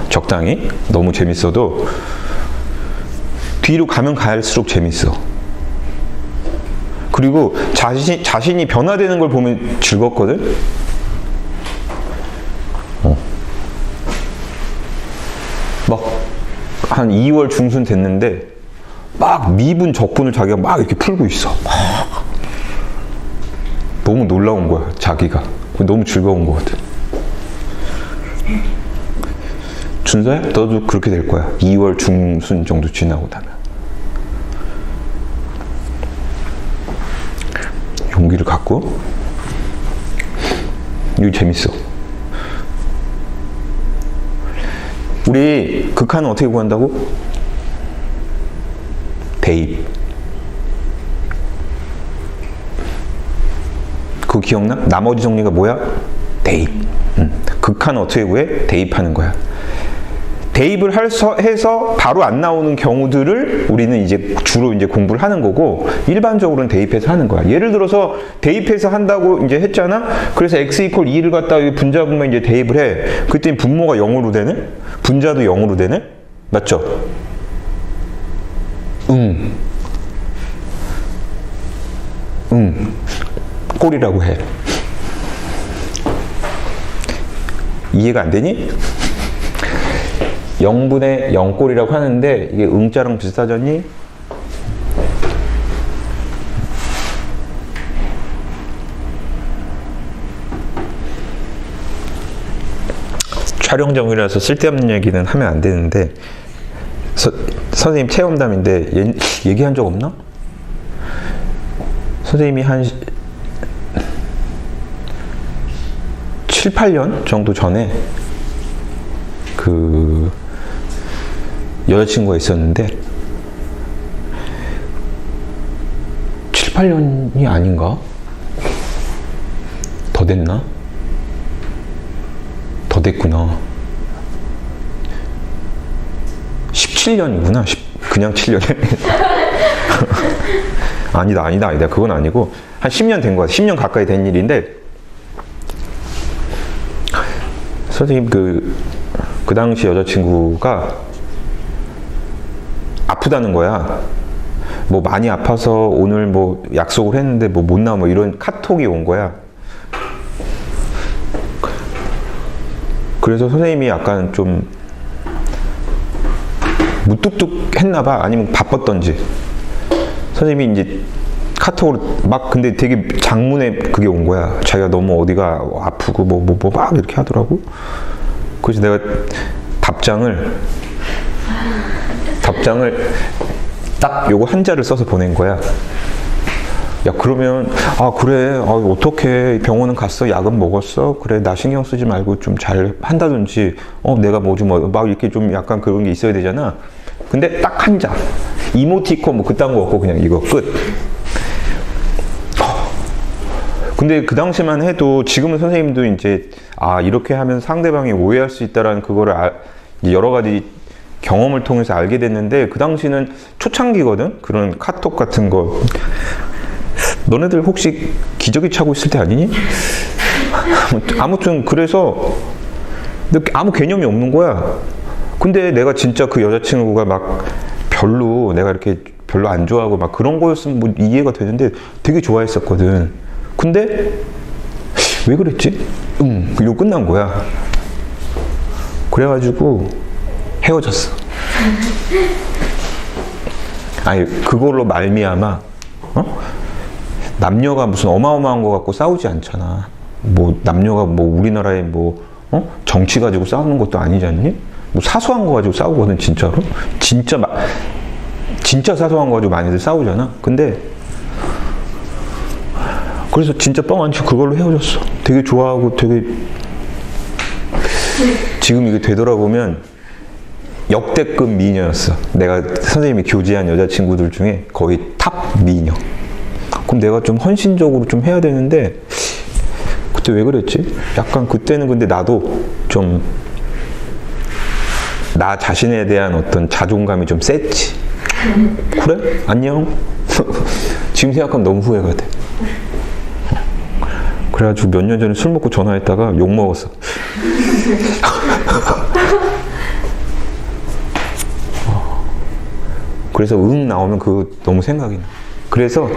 적당히. 너무 재밌어도 뒤로 가면 갈수록 재밌어. 그리고 자신이 변화되는 걸 보면 즐겁거든? 막 한 2월 중순 됐는데 막 미분 적분을 자기가 막 이렇게 풀고 있어. 막. 너무 놀라운 거야, 자기가. 너무 즐거운 것 같아. 준서야? 너도 그렇게 될 거야. 2월 중순 정도 지나고 나면. 용기를 갖고. 이거 재밌어. 우리 극한은 어떻게 구한다고? 대입. 그거 기억나? 나머지 정리가 뭐야? 대입. 극한은 어떻게 구해? 대입하는 거야. 대입을 해서 바로 안 나오는 경우들을 우리는 이제 주로 이제 공부를 하는 거고, 일반적으로는 대입해서 하는 거야. 예를 들어서 대입해서 한다고 이제 했잖아? 그래서 x 이퀄 2를 갖다 분자분만 이제 대입을 해. 그랬더니 분모가 0으로 되네? 분자도 0으로 되네? 맞죠? 꼴이라고 해. 이해가 안 되니? 0분의 0꼴이라고 하는데 이게 응자랑 비슷하잖니? 촬영 중이라서 쓸데없는 얘기는 하면 안 되는데, 선생님 체험담인데 얘기한 적 없나? 선생님이 한 7, 8년 정도 전에 그 여자친구가 있었는데, 7, 8년이 아닌가? 더 됐나? 더 됐구나. 17년이구나. 그냥 7년이. 아니다. 그건 아니고, 한 10년 된 거 같아. 10년 가까이 된 일인데, 선생님 그 당시 여자친구가 아프다는 거야. 뭐 많이 아파서 오늘 뭐 약속을 했는데 뭐 못 나와, 뭐 이런 카톡이 온 거야. 그래서 선생님이 약간 좀 무뚝뚝했나 봐. 아니면 바빴던지. 선생님이 이제 카톡으로 막, 근데 되게 장문에 그게 온 거야. 자기가 너무 어디가 아프고 뭐 막 이렇게 하더라고. 그래서 내가 답장을 딱 요거 한자를 써서 보낸 거야. 야, 그러면 그래, 어떡해, 병원은 갔어, 약은 먹었어, 그래, 나 신경 쓰지 말고 좀 잘 한다든지, 내가 뭐 좀 막 이렇게 좀 약간 그런 게 있어야 되잖아. 근데 딱 한자, 이모티콘 뭐 그딴 거 없고 그냥 이거 끝. 근데 그 당시만 해도, 지금은 선생님도 이제 이렇게 하면 상대방이 오해할 수 있다라는 그거를 여러 가지 경험을 통해서 알게 됐는데, 그 당시는 초창기거든. 그런 카톡 같은 거. 너네들 혹시 기저귀 차고 있을 때 아니니? 아무튼 그래서 아무 개념이 없는 거야. 근데 내가 진짜 그 여자친구가 막 내가 이렇게 별로 안 좋아하고 막 그런 거였으면 뭐 이해가 되는데, 되게 좋아했었거든. 근데 왜 그랬지? 이러고 끝난 거야. 그래가지고 헤어졌어. 아니, 그걸로 말미암아 남녀가 무슨 어마어마한 거 갖고 싸우지 않잖아. 뭐 남녀가 뭐 우리나라에 뭐 정치 가지고 싸우는 것도 아니지 않니? 뭐 사소한 거 가지고 싸우거든, 진짜로. 진짜 사소한 거 가지고 많이들 싸우잖아. 근데 그래서 진짜 뻥안치고 그걸로 헤어졌어. 되게 좋아하고 되게, 지금 이게 되돌아보면 역대급 미녀였어. 내가 선생님이 교제한 여자친구들 중에 거의 탑 미녀. 그럼 내가 좀 헌신적으로 좀 해야 되는데, 그때 왜 그랬지? 약간 그때는 근데 나도 좀 나 자신에 대한 어떤 자존감이 좀 셌지. 그래? 안녕? 지금 생각하면 너무 후회가 돼. 그래가지고 몇 년 전에 술 먹고 전화했다가 욕 먹었어. 그래서 나오면 그거 너무 생각이 나. 그래서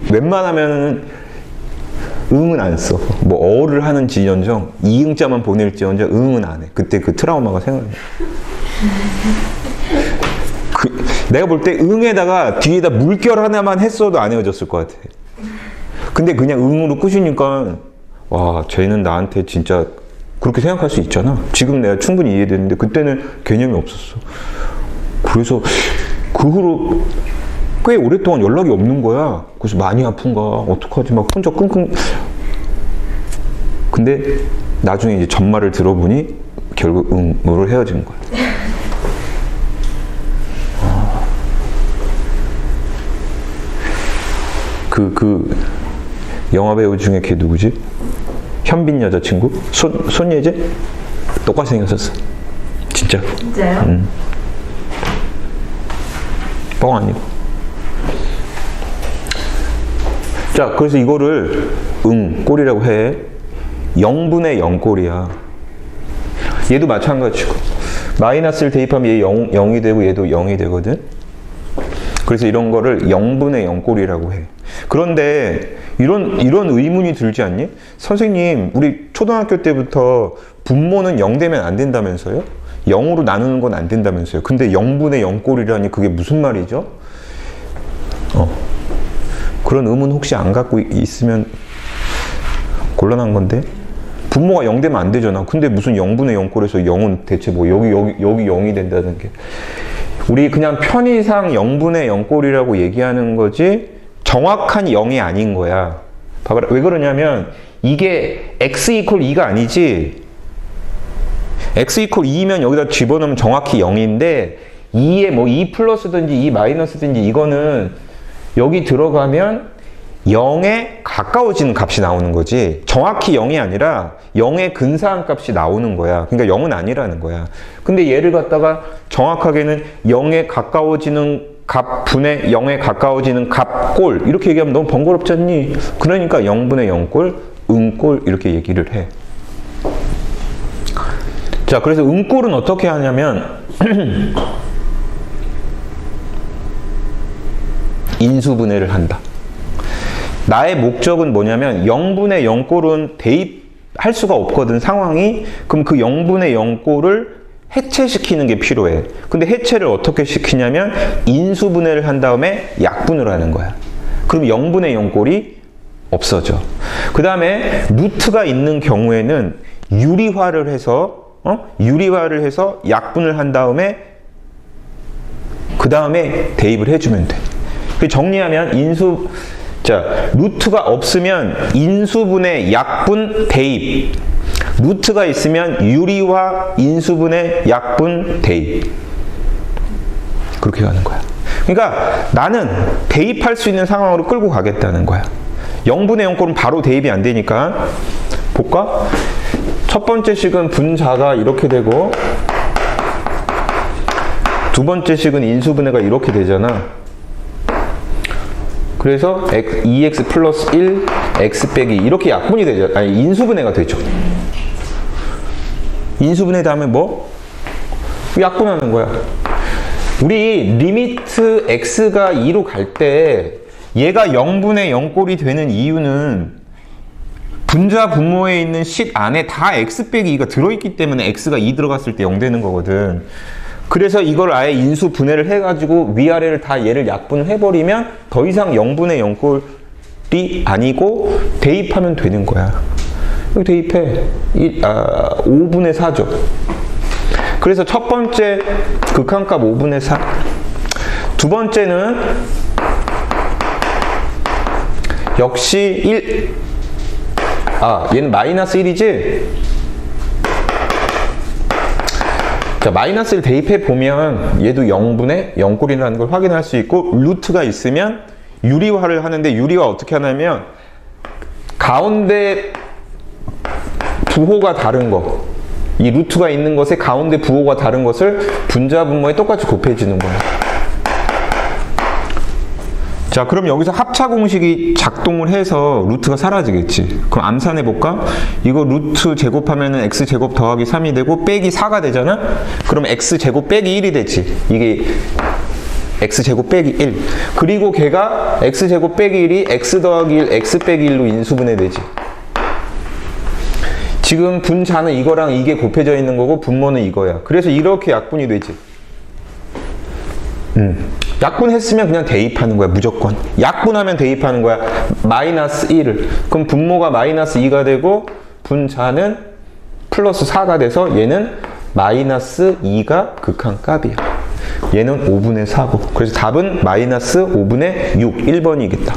웬만하면은 응은 안 써. 뭐 어를 하는지언정 이응자만 보낼지언정 응은 안 해. 그때 그 트라우마가 생각나. 내가 볼 때 응에다가 뒤에다 물결 하나만 했어도 안 헤어졌을 것 같아. 근데 그냥 응으로 끝이니까, 와, 쟤는 나한테 진짜 그렇게 생각할 수 있잖아. 지금 내가 충분히 이해되는데 그때는 개념이 없었어. 그래서 그 후로 꽤 오랫동안 연락이 없는 거야. 그래서 많이 아픈가, 어떡하지, 막 혼자 끙끙. 근데 나중에 이제 전말을 들어보니 결국 응으로 헤어진 거야. 그 영화배우 중에 걔 누구지? 현빈 여자친구? 손예재? 똑같이 생겼었어. 진짜. 진짜요? 뻥 아니고. 자, 그래서 이거를 꼴이라고 해. 0분의 0꼴이야. 얘도 마찬가지고. 마이너스를 대입하면 얘 0이 되고 얘도 0이 되거든. 그래서 이런 거를 0분의 0꼴이라고 해. 그런데 이런 의문이 들지 않니? 선생님, 우리 초등학교 때부터 분모는 0 되면 안 된다면서요? 0으로 나누는 건 안 된다면서요? 근데 0분의 0꼴이라니 그게 무슨 말이죠? 그런 의문 혹시 안 갖고 있으면 곤란한 건데? 분모가 0 되면 안 되잖아. 근데 무슨 0분의 0꼴에서 0은 대체 뭐 여기 0이 된다는 게. 우리 그냥 편의상 0분의 0꼴이라고 얘기하는 거지 정확한 0이 아닌 거야. 봐봐라. 왜 그러냐면 이게 x 이퀄 2가 아니지. x 이퀄 2면 여기다 집어넣으면 정확히 0인데 2에 뭐 2 플러스든지 2 마이너스든지 이거는 여기 들어가면 0에 가까워지는 값이 나오는 거지 정확히 0이 아니라 0에 근사한 값이 나오는 거야. 그러니까 0은 아니라는 거야. 근데 얘를 갖다가 정확하게는 0에 가까워지는 값 분의 0에 가까워지는 값 꼴 이렇게 얘기하면 너무 번거롭지 않니? 그러니까 0분의 0꼴, 꼴 이렇게 얘기를 해. 자, 그래서 꼴은 어떻게 하냐면 인수분해를 한다. 나의 목적은 뭐냐면 0분의 0꼴은 대입할 수가 없거든, 상황이. 그럼 그 0분의 0꼴을 해체시키는 게 필요해. 근데 해체를 어떻게 시키냐면 인수분해를 한 다음에 약분을 하는 거야. 그럼 0분의 0꼴이 없어져. 그 다음에 루트가 있는 경우에는 유리화를 해서 약분을 한 다음에 그 다음에 대입을 해주면 돼. 정리하면 루트가 없으면 인수분해, 약분, 대입. 루트가 있으면 유리화, 인수분해, 약분, 대입. 그렇게 가는 거야. 그러니까 나는 대입할 수 있는 상황으로 끌고 가겠다는 거야. 0분의 0꼴은 바로 대입이 안 되니까. 볼까? 첫 번째 식은 분자가 이렇게 되고 두 번째 식은 인수분해가 이렇게 되잖아. 그래서 2x 플러스 1, x 빼기 이렇게 약분이 되죠. 아니, 인수분해가 되죠. 인수분해 다음에 뭐? 약분하는 거야. 우리 리미트 x가 2로 갈 때 얘가 0분의 0꼴이 되는 이유는 분자 분모에 있는 식 안에 다 x 빼기 2가 들어있기 때문에 x가 2 들어갔을 때 0 되는 거거든. 그래서 이걸 아예 인수 분해를 해가지고 위아래를 다 얘를 약분을 해버리면 더 이상 0분의 0꼴이 아니고 대입하면 되는 거야. 여기 대입해. 5분의 4죠. 그래서 첫 번째 극한값 5분의 4. 두 번째는 역시 1. 얘는 마이너스 1이지? 자, 마이너스를 대입해 보면 얘도 0분의 0꼴이라는 걸 확인할 수 있고, 루트가 있으면 유리화를 하는데, 유리화 어떻게 하냐면 가운데 부호가 다른 거, 이 루트가 있는 것에 가운데 부호가 다른 것을 분자 분모에 똑같이 곱해주는 거야. 자, 그럼 여기서 합차 공식이 작동을 해서 루트가 사라지겠지. 그럼 암산해 볼까? 이거 루트 제곱하면은 x제곱 더하기 3이 되고 빼기 4가 되잖아? 그럼 x제곱 빼기 1이 되지. 이게 x제곱 빼기 1. 그리고 걔가 x제곱 빼기 1이 x 더하기 1, x 빼기 1로 인수분해 되지. 지금 분자는 이거랑 이게 곱해져 있는 거고 분모는 이거야. 그래서 이렇게 약분이 되지. 약분했으면 그냥 대입하는 거야, 무조건. 약분하면 대입하는 거야. 마이너스 1을. 그럼 분모가 마이너스 2가 되고 분자는 플러스 4가 돼서 얘는 마이너스 2가 극한값이야. 얘는 5분의 4고. 그래서 답은 마이너스 5분의 6, 1번이겠다.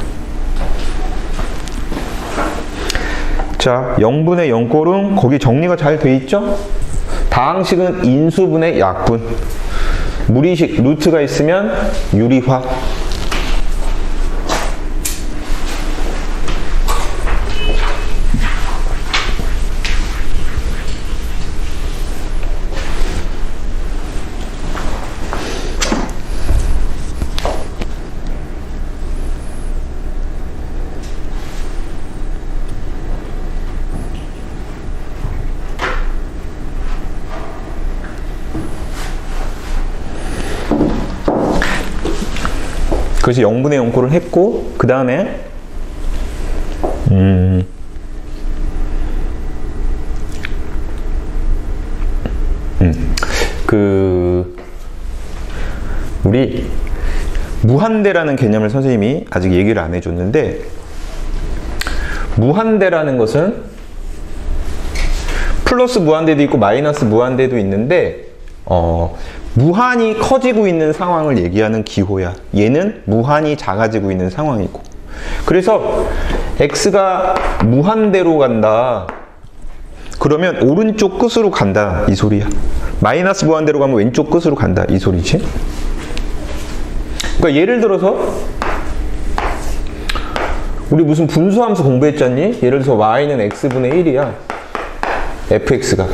자, 0분의 0꼴은 거기 정리가 잘 돼 있죠? 다항식은 인수분의 약분. 무리식 루트가 있으면 유리화. 그래서 0분의 0꼴을 했고, 그 다음에 우리 무한대라는 개념을 선생님이 아직 얘기를 안 해줬는데, 무한대라는 것은 플러스 무한대도 있고 마이너스 무한대도 있는데, 무한히 커지고 있는 상황을 얘기하는 기호야. 얘는 무한히 작아지고 있는 상황이고. 그래서 x가 무한대로 간다. 그러면 오른쪽 끝으로 간다, 이 소리야. 마이너스 무한대로 가면 왼쪽 끝으로 간다, 이 소리지. 그러니까 예를 들어서 우리 무슨 분수함수 공부했잖니? 예를 들어서 y는 x분의 1이야. fx가.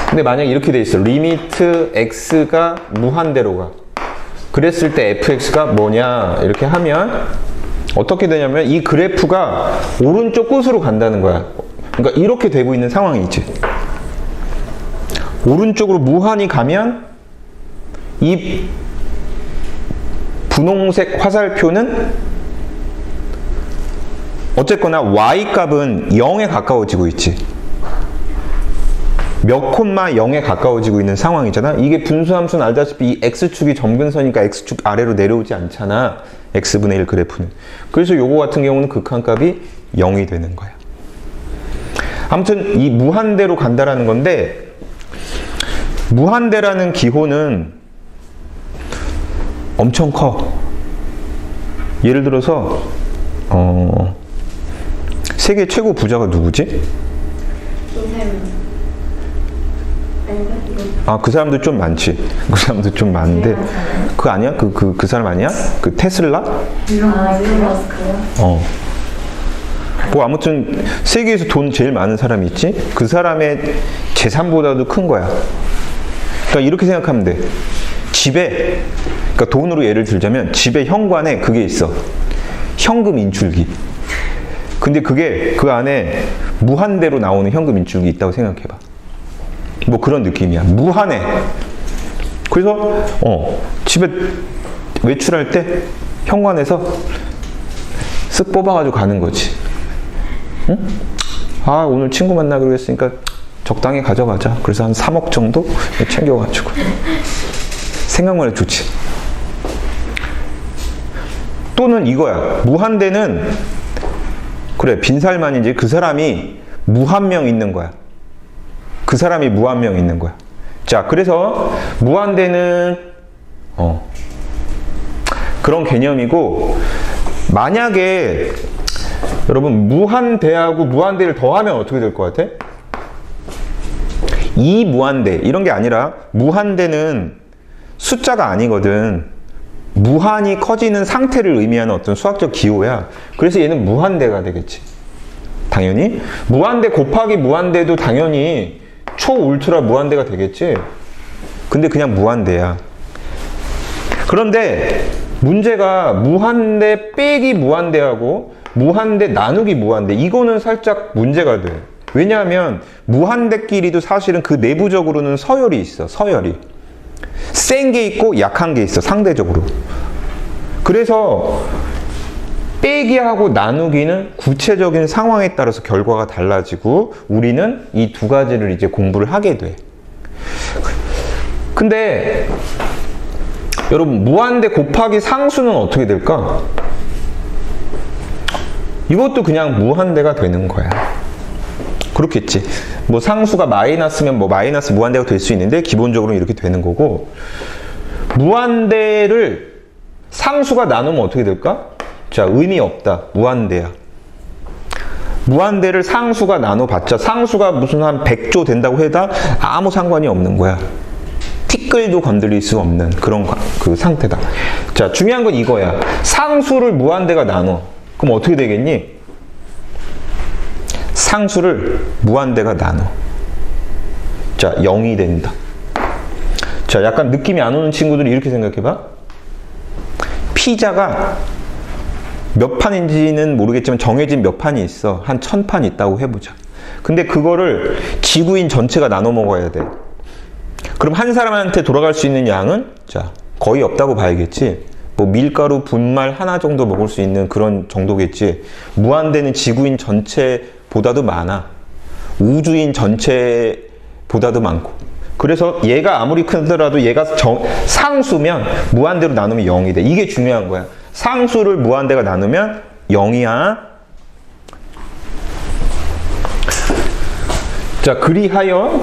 근데 만약에 이렇게 돼 있어. 리미트 x가 무한대로 가. 그랬을 때 fx가 뭐냐? 이렇게 하면 어떻게 되냐면 이 그래프가 오른쪽 끝으로 간다는 거야. 그러니까 이렇게 되고 있는 상황이지. 오른쪽으로 무한히 가면 이 분홍색 화살표는 어쨌거나 y값은 0에 가까워지고 있지. 몇 콤마 0에 가까워지고 있는 상황이잖아. 이게 분수함수는 알다시피 이 x축이 점근선이니까 x축 아래로 내려오지 않잖아. x분의 1 그래프는. 그래서 요거 같은 경우는 극한값이 0이 되는 거야. 아무튼 이 무한대로 간다라는 건데, 무한대라는 기호는 엄청 커. 예를 들어서 세계 최고 부자가 누구지? 아, 그 사람도 좀 많지. 그 사람도 좀 많은데 그거 아니야? 그 사람 아니야? 그 테슬라? 일론 머스크요? 뭐 아무튼 세계에서 돈 제일 많은 사람이 있지? 그 사람의 재산보다도 큰 거야. 그러니까 이렇게 생각하면 돼. 집에, 그러니까 돈으로 예를 들자면 집에 현관에 그게 있어. 현금 인출기. 근데 그게 그 안에 무한대로 나오는 현금 인출기 있다고 생각해봐. 뭐 그런 느낌이야. 무한해. 그래서 집에 외출할 때 현관에서 쓱 뽑아가지고 가는 거지. 응? 아, 오늘 친구 만나기로 했으니까 적당히 가져가자. 그래서 한 3억 정도 챙겨가지고. 생각만 해도 좋지. 또는 이거야. 무한대는 그래, 빈살만이지. 그 사람이 무한명 있는 거야. 그 사람이 무한명 있는 거야. 자, 그래서 무한대는 그런 개념이고, 만약에 여러분 무한대하고 무한대를 더하면 어떻게 될 것 같아? 이 무한대 이런 게 아니라, 무한대는 숫자가 아니거든. 무한히 커지는 상태를 의미하는 어떤 수학적 기호야. 그래서 얘는 무한대가 되겠지. 당연히 무한대 곱하기 무한대도 당연히 초울트라 무한대가 되겠지. 근데 그냥 무한대야. 그런데 문제가 무한대 빼기 무한대하고 무한대 나누기 무한대, 이거는 살짝 문제가 돼. 왜냐하면 무한대끼리도 사실은 그 내부적으로는 서열이 있어. 서열이 센 게 있고 약한 게 있어, 상대적으로. 그래서 빼기하고 나누기는 구체적인 상황에 따라서 결과가 달라지고, 우리는 이 두 가지를 이제 공부를 하게 돼. 근데 여러분, 무한대 곱하기 상수는 어떻게 될까? 이것도 그냥 무한대가 되는 거야. 그렇겠지. 뭐 상수가 마이너스면 뭐 마이너스 무한대가 될 수 있는데, 기본적으로 이렇게 되는 거고, 무한대를 상수가 나누면 어떻게 될까? 자, 의미 없다. 무한대야. 무한대를 상수가 나눠봤자 상수가 무슨 한 100조 된다고 해도 아무 상관이 없는 거야. 티끌도 건드릴 수 없는 그런 그 상태다. 자, 중요한 건 이거야. 상수를 무한대가 나눠. 그럼 어떻게 되겠니? 상수를 무한대가 나눠. 자, 0이 된다. 자, 약간 느낌이 안 오는 친구들이 이렇게 생각해봐. 피자가 몇 판인지는 모르겠지만 정해진 몇 판이 있어. 한 1000판 있다고 해보자. 근데 그거를 지구인 전체가 나눠 먹어야 돼. 그럼 한 사람한테 돌아갈 수 있는 양은 자, 거의 없다고 봐야겠지. 뭐 밀가루 분말 하나 정도 먹을 수 있는 그런 정도겠지. 무한대는 지구인 전체보다도 많아. 우주인 전체보다도 많고. 그래서 얘가 아무리 크더라도 얘가 상수면 무한대로 나누면 0이 돼. 이게 중요한 거야. 상수를 무한대가 나누면 0이야. 자, 그리하여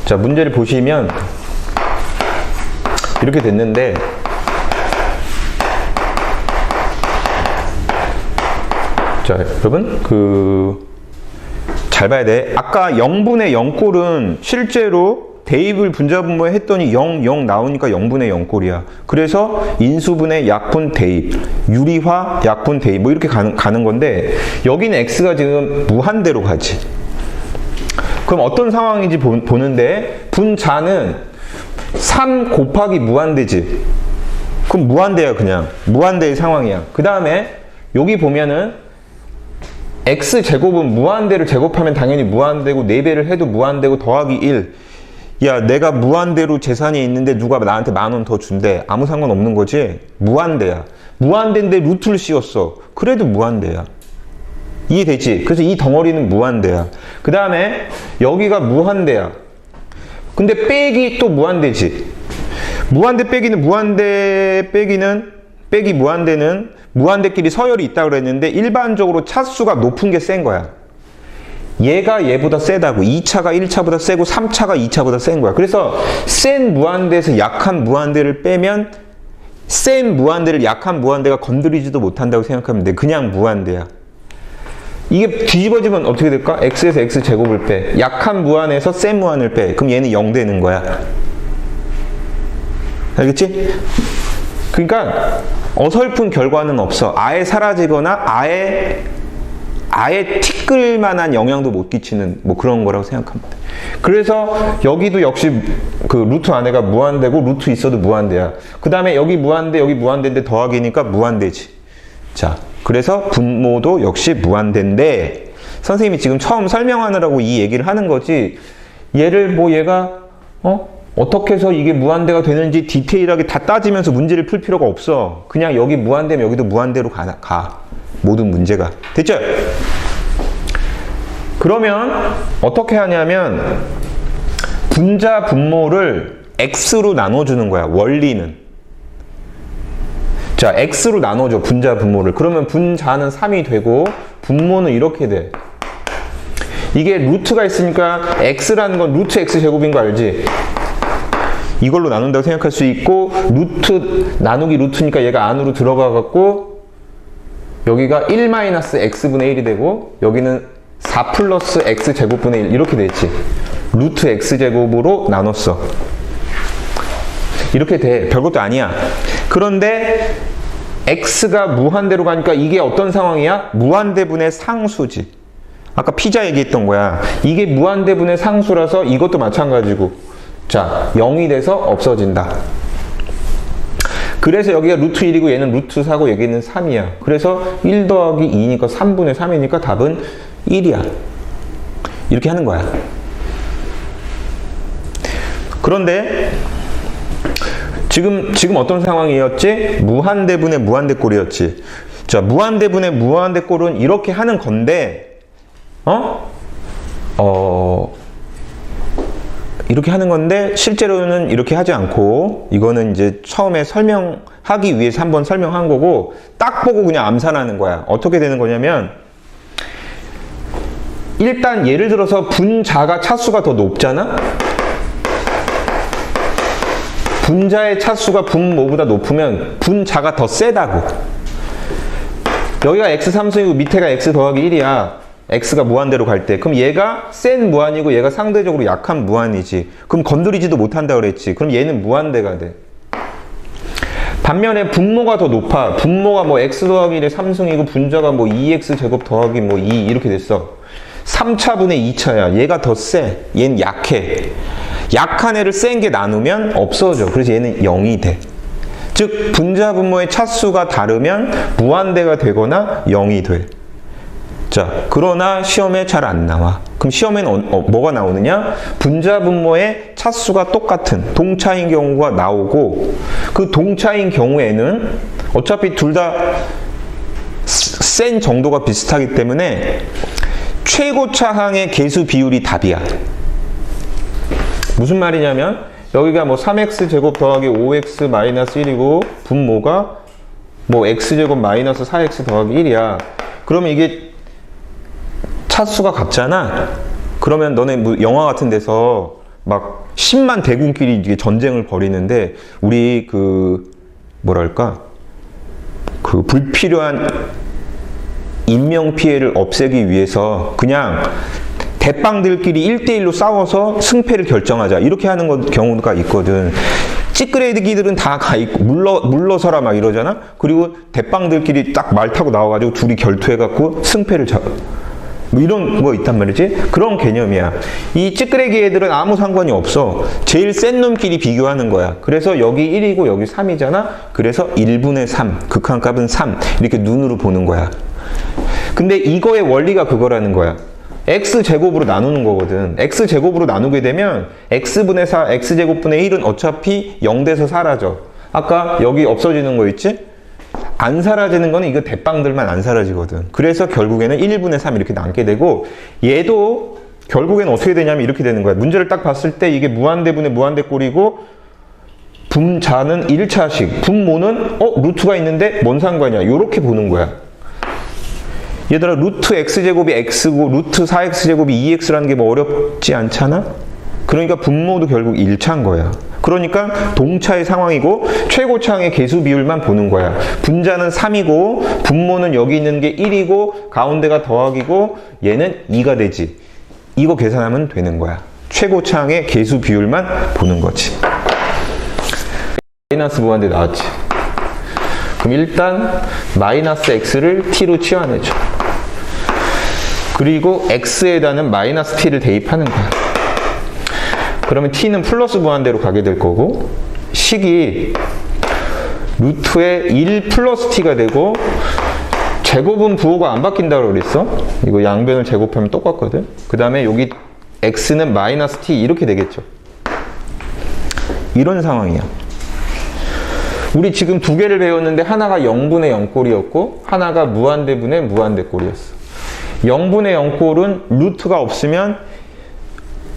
자, 문제를 보시면 이렇게 됐는데, 자, 여러분 잘 봐야 돼. 아까 0분의 0꼴은 실제로 대입을 분자분모에 했더니 0 나오니까 0분의 0꼴이야. 그래서 인수분해 약분 대입, 유리화 약분 대입 뭐 이렇게 가는 건데, 여기는 x가 지금 무한대로 가지. 그럼 어떤 상황인지 보는데, 분자는 3 곱하기 무한대지. 그럼 무한대야. 그냥 무한대의 상황이야. 그 다음에 여기 보면은 x제곱은 무한대를 제곱하면 당연히 무한대고, 4배를 해도 무한대고, 더하기 1. 야, 내가 무한대로 재산이 있는데 누가 나한테 10,000원 더 준대. 아무 상관없는 거지. 무한대야. 무한대인데 루트를 씌웠어. 그래도 무한대야. 이해되지? 그래서 이 덩어리는 무한대야. 그 다음에 여기가 무한대야. 근데 빼기 또 무한대지. 무한대 빼기는 빼기 무한대는 무한대끼리 서열이 있다고 그랬는데, 일반적으로 차수가 높은 게 센 거야. 얘가 얘보다 세다고. 2차가 1차보다 세고 3차가 2차보다 센 거야. 그래서 센 무한대에서 약한 무한대를 빼면 센 무한대를 약한 무한대가 건드리지도 못한다고 생각하면 돼. 그냥 무한대야. 이게 뒤집어지면 어떻게 될까? x에서 x제곱을 빼. 약한 무한에서 센 무한을 빼. 그럼 얘는 0 되는 거야. 알겠지? 그러니까 어설픈 결과는 없어. 아예 사라지거나 아예 티끌 만한 영향도 못 끼치는 뭐 그런 거라고 생각합니다. 그래서 여기도 역시 그 루트 안에가 무한대고, 루트 있어도 무한대야. 그 다음에 여기 무한대, 여기 무한대인데 더하기니까 무한대지. 자, 그래서 분모도 역시 무한대인데, 선생님이 지금 처음 설명하느라고 이 얘기를 하는 거지, 얘를 뭐 얘가 어떻게 해서 이게 무한대가 되는지 디테일하게 다 따지면서 문제를 풀 필요가 없어. 그냥 여기 무한대면 여기도 무한대로 가. 모든 문제가. 됐죠? 그러면 어떻게 하냐면 분자 분모를 x로 나눠주는 거야. 원리는. 자, x로 나눠줘. 분자 분모를. 그러면 분자는 3이 되고 분모는 이렇게 돼. 이게 루트가 있으니까 x라는 건 루트 x 제곱인 거 알지? 이걸로 나눈다고 생각할 수 있고, 루트 나누기 루트니까 얘가 안으로 들어가 갖고 여기가 1-x분의 1이 되고, 여기는 4 플러스 x제곱분의 1 이렇게 됐지. 루트 x제곱으로 나눴어. 이렇게 돼. 별것도 아니야. 그런데 x가 무한대로 가니까 이게 어떤 상황이야? 무한대분의 상수지. 아까 피자 얘기했던 거야. 이게 무한대분의 상수라서 이것도 마찬가지고, 자, 0이 돼서 없어진다. 그래서 여기가 루트 1이고 얘는 루트 4고 여기는 3이야. 그래서 1 더하기 2니까 3분의 3이니까 답은 1이야. 이렇게 하는 거야. 그런데 지금 어떤 상황이었지? 무한대분의 무한대꼴이었지. 자, 무한대분의 무한대꼴은 이렇게 하는 건데, 이렇게 하는 건데 실제로는 이렇게 하지 않고, 이거는 이제 처음에 설명하기 위해서 한번 설명한 거고, 딱 보고 그냥 암산하는 거야. 어떻게 되는 거냐면, 일단 예를 들어서 분자가 차수가 더 높잖아? 분자의 차수가 분모보다 높으면 분자가 더 세다고. 여기가 x3승이고 밑에가 x 더하기 1이야. x가 무한대로 갈 때. 그럼 얘가 센 무한이고 얘가 상대적으로 약한 무한이지. 그럼 건드리지도 못한다 그랬지. 그럼 얘는 무한대가 돼. 반면에 분모가 더 높아. 분모가 뭐 x 더하기 1의 3승이고 분자가 뭐 2x 제곱 더하기 뭐 2 이렇게 됐어. 3차분의 2차야. 얘가 더 세. 얘는 약해. 약한 애를 센 게 나누면 없어져. 그래서 얘는 0이 돼. 즉 분자 분모의 차수가 다르면 무한대가 되거나 0이 돼. 자, 그러나 시험에 잘 안 나와. 그럼 시험에는 뭐가 나오느냐? 분자 분모의 차수가 똑같은 동차인 경우가 나오고, 그 동차인 경우에는 어차피 둘 다 센 정도가 비슷하기 때문에 최고차항의 개수 비율이 답이야. 무슨 말이냐면 여기가 뭐 3x 제곱 더하기 5x 마이너스 1이고 분모가 뭐 x 제곱 마이너스 4x 더하기 1이야. 그러면 이게 차수가 같잖아. 그러면 너네 뭐 영화 같은 데서 막 10만 대군끼리 이게 전쟁을 벌이는데 우리 그 뭐랄까 그 불필요한 인명 피해를 없애기 위해서 그냥 대빵들끼리 1대1로 싸워서 승패를 결정하자 이렇게 하는 경우가 있거든. 찌끄레기들은 다 가 있고 물러서라 막 이러잖아. 그리고 대빵들끼리 딱 말 타고 나와가지고 둘이 결투해갖고 승패를 뭐 이런 거 있단 말이지. 그런 개념이야. 이 찌끄레기 애들은 아무 상관이 없어. 제일 센 놈끼리 비교하는 거야. 그래서 여기 1이고 여기 3이잖아. 그래서 1분의 3 극한값은 3 이렇게 눈으로 보는 거야. 근데 이거의 원리가 그거라는 거야. x제곱으로 나누는 거거든. x제곱으로 나누게 되면 x분의 4, x제곱분의 1은 어차피 0돼서 사라져. 아까 여기 없어지는 거 있지? 안 사라지는 거는 이거 대빵들만 안 사라지거든. 그래서 결국에는 1분의 3 이렇게 남게 되고, 얘도 결국에는 어떻게 되냐면 이렇게 되는 거야. 문제를 딱 봤을 때 이게 무한대분의 무한대꼴이고 분자는 1차식, 분모는 루트가 있는데 뭔 상관이야. 요렇게 보는 거야. 얘들아, 루트 x제곱이 x고 루트 4x제곱이 2x라는 게 뭐 어렵지 않잖아? 그러니까 분모도 결국 1차인 거야. 그러니까 동차의 상황이고 최고차항의 개수 비율만 보는 거야. 분자는 3이고 분모는 여기 있는 게 1이고 가운데가 더하기고 얘는 2가 되지. 이거 계산하면 되는 거야. 최고차항의 개수 비율만 보는 거지. 마이너스 무한대 나왔지. 그럼 일단 마이너스 x를 t로 치환해줘. 그리고 x에다는 마이너스 t를 대입하는 거야. 그러면 t는 플러스 무한대로 가게 될 거고, 식이 루트에 1 플러스 t가 되고, 제곱은 부호가 안 바뀐다고 그랬어. 이거 양변을 제곱하면 똑같거든. 그 다음에 여기 x는 마이너스 t 이렇게 되겠죠. 이런 상황이야. 우리 지금 두 개를 배웠는데 하나가 0분의 0꼴이었고 하나가 무한대분의 무한대꼴이었어. 0분의 0꼴은 루트가 없으면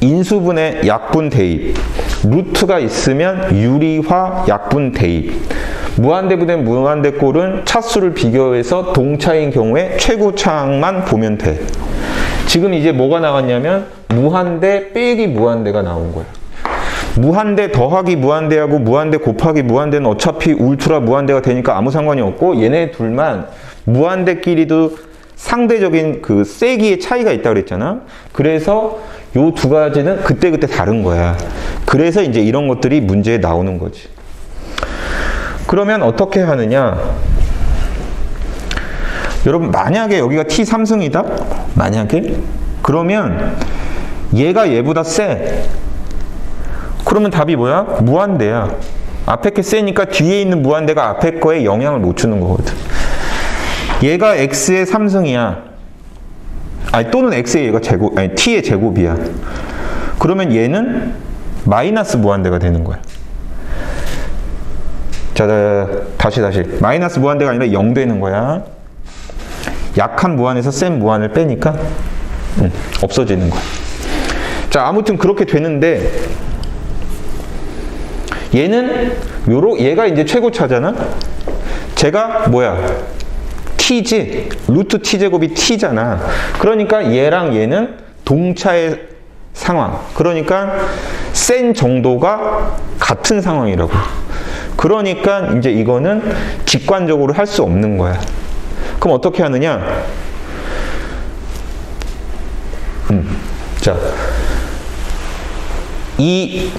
인수분의 약분 대입, 루트가 있으면 유리화 약분 대입. 무한대분의 무한대꼴은 차수를 비교해서 동차인 경우에 최고차항만 보면 돼. 지금 이제 뭐가 나왔냐면 무한대 빼기 무한대가 나온 거야. 무한대 더하기 무한대하고 무한대 곱하기 무한대는 어차피 울트라 무한대가 되니까 아무 상관이 없고, 얘네 둘만 무한대끼리도 상대적인 그 세기의 차이가 있다고 그랬잖아. 그래서 요 두 가지는 그때그때 다른 거야. 그래서 이제 이런 것들이 문제에 나오는 거지. 그러면 어떻게 하느냐? 여러분, 만약에 여기가 t3승이다? 만약에? 그러면 얘가 얘보다 세. 그러면 답이 뭐야? 무한대야. 앞에 게 세니까 뒤에 있는 무한대가 앞에 거에 영향을 못 주는 거거든. 얘가 x의 3승이야. 아니, 또는 x의 얘가 제곱, 아니, t의 제곱이야. 그러면 얘는 마이너스 무한대가 되는 거야. 자, 다시. 마이너스 무한대가 아니라 0 되는 거야. 약한 무한에서 센 무한을 빼니까 없어지는 거야. 자, 아무튼 그렇게 되는데, 얘는 얘가 이제 최고차잖아. 제가 뭐야? t지. 루트 t제곱이 t잖아. 그러니까 얘랑 얘는 동차의 상황. 그러니까 센 정도가 같은 상황이라고. 그러니까 이제 이거는 직관적으로 할 수 없는 거야. 그럼 어떻게 하느냐? 자, 이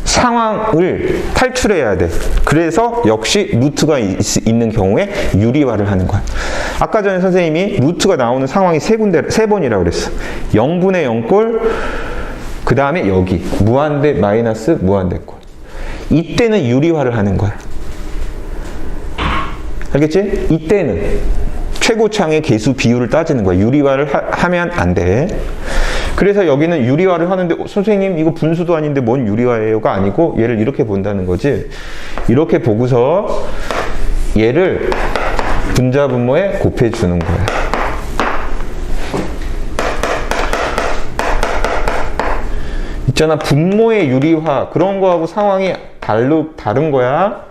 상황을 탈출해야 돼. 그래서 역시 루트가 있는 경우에 유리화를 하는 거야. 아까 전에 선생님이 루트가 나오는 상황이 세 번이라고 그랬어. 0분의 0꼴, 그 다음에 여기 무한대 마이너스 무한대꼴. 이때는 유리화를 하는 거야. 알겠지? 이때는. 최고창의 계수 비율을 따지는 거야. 유리화를 하면 안 돼. 그래서 여기는 유리화를 하는데 선생님 이거 분수도 아닌데 뭔 유리화예요가 아니고 얘를 이렇게 본다는 거지. 이렇게 보고서 얘를 분자 분모에 곱해주는 거야. 있잖아, 분모의 유리화 그런 거하고 상황이 다른 거야.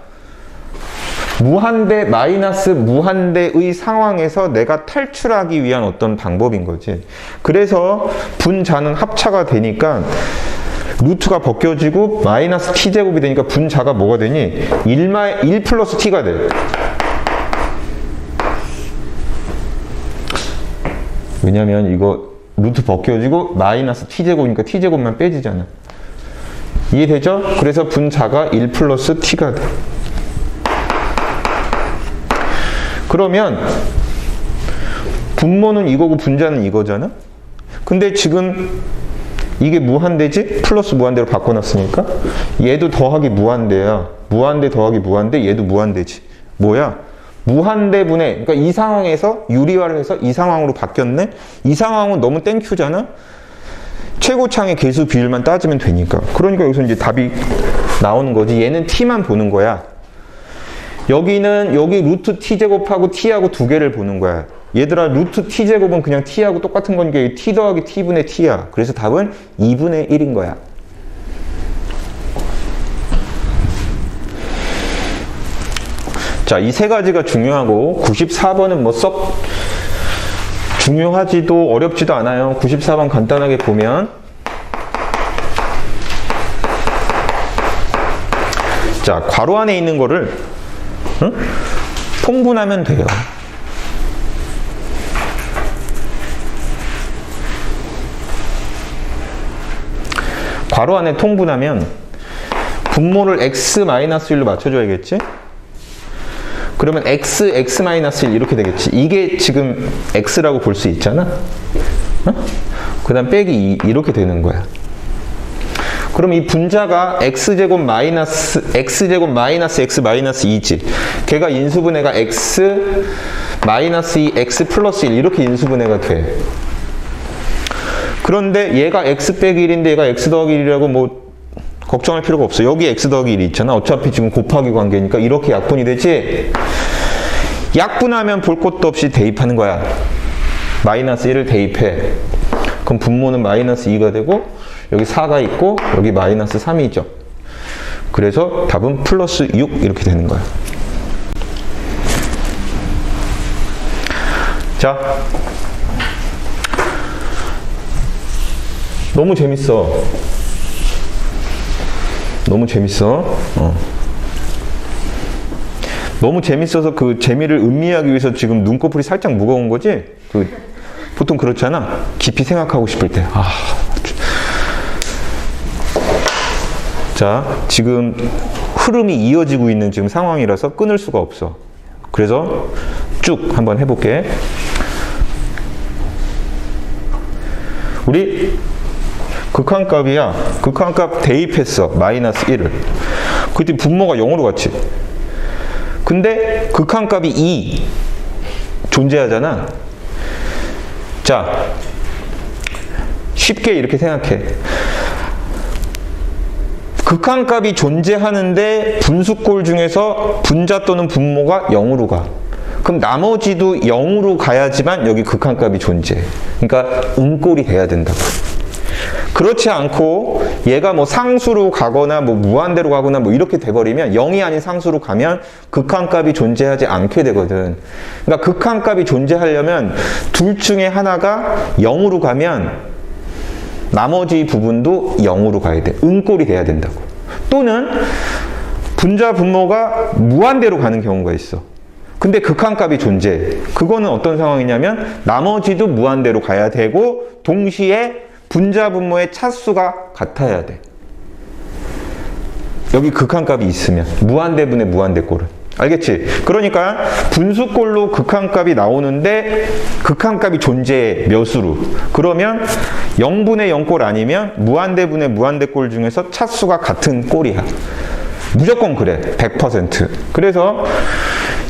무한대 마이너스 무한대의 상황에서 내가 탈출하기 위한 어떤 방법인 거지. 그래서 분자는 합차가 되니까 루트가 벗겨지고 마이너스 t제곱이 되니까 분자가 뭐가 되니? 1 플러스 t가 돼. 왜냐면 이거 루트 벗겨지고 마이너스 t제곱이니까 t제곱만 빼지잖아. 이해되죠? 그래서 분자가 1 플러스 t가 돼. 그러면 분모는 이거고 분자는 이거잖아? 근데 지금 이게 무한대지? 플러스 무한대로 바꿔놨으니까 얘도 더하기 무한대야. 무한대 더하기 무한대, 얘도 무한대지. 뭐야? 무한대분의, 그러니까 이 상황에서 유리화를 해서 이 상황으로 바뀌었네? 이 상황은 너무 땡큐잖아? 최고창의 계수 비율만 따지면 되니까. 그러니까 여기서 이제 답이 나오는 거지. 얘는 t만 보는 거야. 여기는 여기 루트 t제곱하고 t하고 두 개를 보는 거야. 얘들아, 루트 t제곱은 그냥 t하고 똑같은 거니까 t 더하기 t분의 t야. 그래서 답은 2분의 1인 거야. 자, 이 세 가지가 중요하고 94번은 뭐 썩 중요하지도 어렵지도 않아요. 94번 간단하게 보면 자, 괄호 안에 있는 거를 통분하면 돼요. 괄호 안에 통분하면 분모를 x-1로 맞춰줘야겠지? 그러면 x, x-1 이렇게 되겠지. 이게 지금 x라고 볼 수 있잖아? 그 다음 빼기 2 이렇게 되는 거야. 그럼 이 분자가 x제곱 마이너스 x 마이너스 2지. 걔가 인수분해가 x 마이너스 2 x 플러스 1 이렇게 인수분해가 돼. 그런데 얘가 x 빼기 1인데 얘가 x 더하기 1이라고 뭐 걱정할 필요가 없어. 여기 x 더하기 1이 있잖아. 어차피 지금 곱하기 관계니까 이렇게 약분이 되지. 약분하면 볼 것도 없이 대입하는 거야. 마이너스 1을 대입해. 그럼 분모는 마이너스 2가 되고 여기 4가 있고 여기 마이너스 3이죠. 그래서 답은 플러스 6 이렇게 되는 거야. 자, 너무 재밌어. 너무 재밌어. 너무 재밌어서 그 재미를 음미하기 위해서 지금 눈꺼풀이 살짝 무거운 거지? 보통 그렇잖아. 깊이 생각하고 싶을 때. 자, 지금 흐름이 이어지고 있는 지금 상황이라서 끊을 수가 없어. 그래서 쭉 한번 해볼게. 우리 극한값이야. 극한값 대입했어. 마이너스 1을. 그때 분모가 0으로 갔지. 근데 극한값이 2 존재하잖아. 자, 쉽게 이렇게 생각해. 극한값이 존재하는데 분수꼴 중에서 분자 또는 분모가 0으로 가. 그럼 나머지도 0으로 가야지만 여기 극한값이 존재해. 그러니까 음꼴이 돼야 된다고. 그렇지 않고 얘가 뭐 상수로 가거나 뭐 무한대로 가거나 뭐 이렇게 돼버리면 0이 아닌 상수로 가면 극한값이 존재하지 않게 되거든. 그러니까 극한값이 존재하려면 둘 중에 하나가 0으로 가면 나머지 부분도 0으로 가야 돼. 음꼴이 돼야 된다고. 또는 분자 분모가 무한대로 가는 경우가 있어. 근데 극한값이 존재해. 그거는 어떤 상황이냐면 나머지도 무한대로 가야 되고 동시에 분자 분모의 차수가 같아야 돼. 여기 극한값이 있으면 무한대분의 무한대꼴은. 알겠지? 그러니까 분수꼴로 극한값이 나오는데 극한값이 존재해. 몇으로. 그러면 0분의 0꼴 아니면 무한대분의 무한대꼴 중에서 차수가 같은 꼴이야. 무조건 그래. 100%. 그래서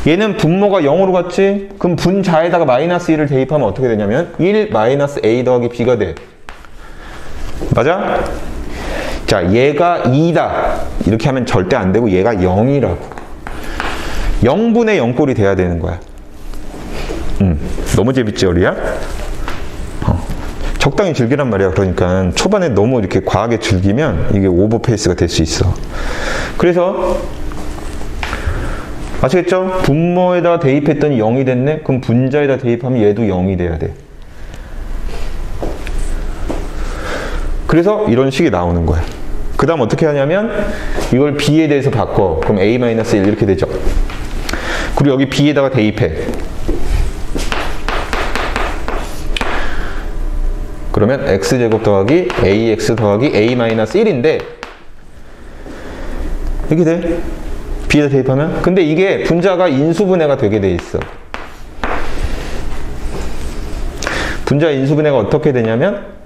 얘는 분모가 0으로 갔지? 그럼 분자에다가 마이너스 1을 대입하면 어떻게 되냐면 1 마이너스 a 더하기 b가 돼. 맞아? 자, 얘가 2다. 이렇게 하면 절대 안 되고 얘가 0이라고. 0분의 0꼴이 돼야 되는 거야. 너무 재밌지, 어리야? 적당히 즐기란 말이야. 그러니까 초반에 너무 이렇게 과하게 즐기면 이게 오버페이스가 될 수 있어. 그래서 아시겠죠? 분모에다 대입했더니 0이 됐네? 그럼 분자에다 대입하면 얘도 0이 돼야 돼. 그래서 이런 식이 나오는 거야. 그 다음 어떻게 하냐면 이걸 b에 대해서 바꿔. 그럼 a-1 이렇게 되죠. 그리고 여기 b에다가 대입해. 그러면 x제곱 더하기 ax 더하기 a-1인데 이렇게 돼. b에다 대입하면. 근데 이게 분자가 인수분해가 되게 돼 있어. 분자 인수분해가 어떻게 되냐면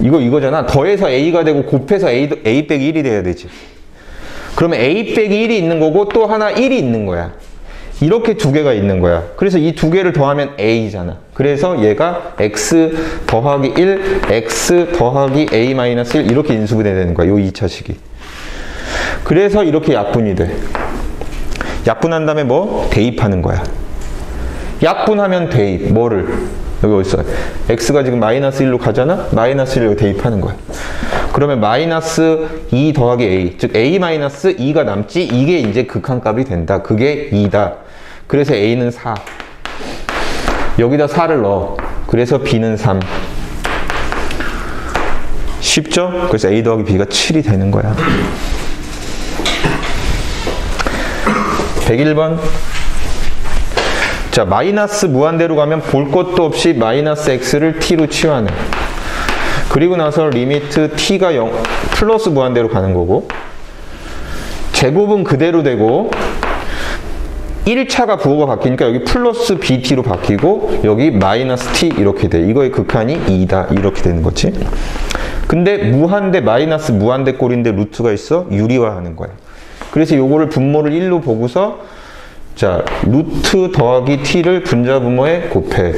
이거잖아. 더해서 a가 되고 곱해서 a 빼기 1이 돼야 되지. 그러면 a 빼기 1이 있는 거고 또 하나 1이 있는 거야. 이렇게 두 개가 있는 거야. 그래서 이 두 개를 더하면 a잖아. 그래서 얘가 x 더하기 1, x 더하기 a-1 이렇게 인수분해 되는 거야. 요 2차식이. 그래서 이렇게 약분이 돼. 약분한 다음에 뭐? 대입하는 거야. 약분하면 대입. 뭐를? 여기 어디 있어? x가 지금 마이너스 1로 가잖아? 마이너스 1로 대입하는 거야. 그러면 마이너스 2 더하기 a, 즉 a-2가 남지. 이게 이제 극한값이 된다. 그게 2다. 그래서 a는 4. 여기다 4를 넣어. 그래서 b는 3. 쉽죠? 그래서 a 더하기 b가 7이 되는 거야. 101번. 자, 마이너스 무한대로 가면 볼 것도 없이 마이너스 x를 t로 치환해. 그리고 나서 리미트 t가 0, 플러스 무한대로 가는 거고, 제곱은 그대로 되고 1차가 부호가 바뀌니까 여기 플러스 bt로 바뀌고 여기 마이너스 t 이렇게 돼. 이거의 극한이 2다 이렇게 되는 거지. 근데 무한대 마이너스 무한대 꼴인데 루트가 있어? 유리화하는 거야. 그래서 요거를 분모를 1로 보고서 자, 루트 더하기 t를 분자 분모에 곱해.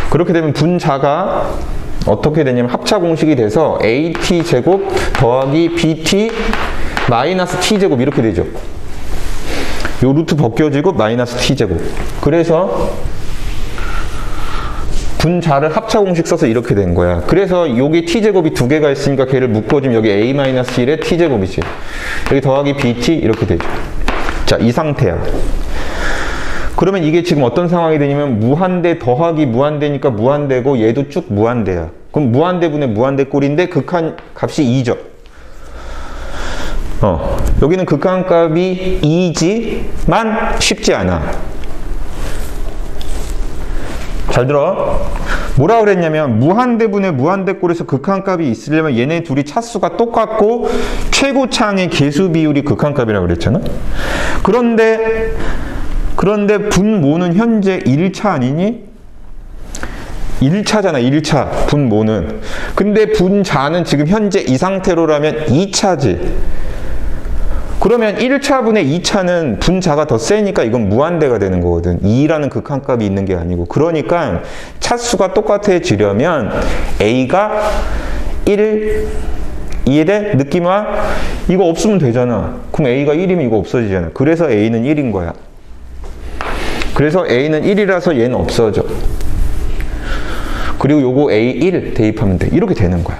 그렇게 되면 분자가 어떻게 되냐면 합차 공식이 돼서 at 제곱 더하기 bt 마이너스 t 제곱 이렇게 되죠. 요 루트 벗겨지고 마이너스 t 제곱. 그래서 분자를 합차 공식 써서 이렇게 된 거야. 그래서 여기 t제곱이 두 개가 있으니까 걔를 묶어주면 여기 a-1의 t제곱이지. 여기 더하기 bt 이렇게 되죠. 자, 이 상태야. 그러면 이게 지금 어떤 상황이 되냐면 무한대 더하기 무한대니까 무한대고 얘도 쭉 무한대야. 그럼 무한대분의 무한대 꼴인데 극한 값이 2죠. 여기는 극한 값이 2지만 쉽지 않아. 잘 들어. 뭐라 그랬냐면 무한대분의 무한대꼴에서 극한값이 있으려면 얘네 둘이 차수가 똑같고 최고차항의 개수 비율이 극한값이라고 그랬잖아. 그런데 분모는 현재 1차 아니니? 1차잖아. 1차 분모는. 근데 분자는 지금 현재 이 상태로라면 2차지. 그러면 1차분의 2차는 분자가 더 세니까 이건 무한대가 되는 거거든. 2라는 극한값이 있는 게 아니고. 그러니까 차수가 똑같아지려면 A가 1, 이해돼? 느낌 와? 이거 없으면 되잖아. 그럼 A가 1이면 이거 없어지잖아. 그래서 A는 1인 거야. 그래서 A는 1이라서 얘는 없어져. 그리고 요거 A1 대입하면 돼. 이렇게 되는 거야.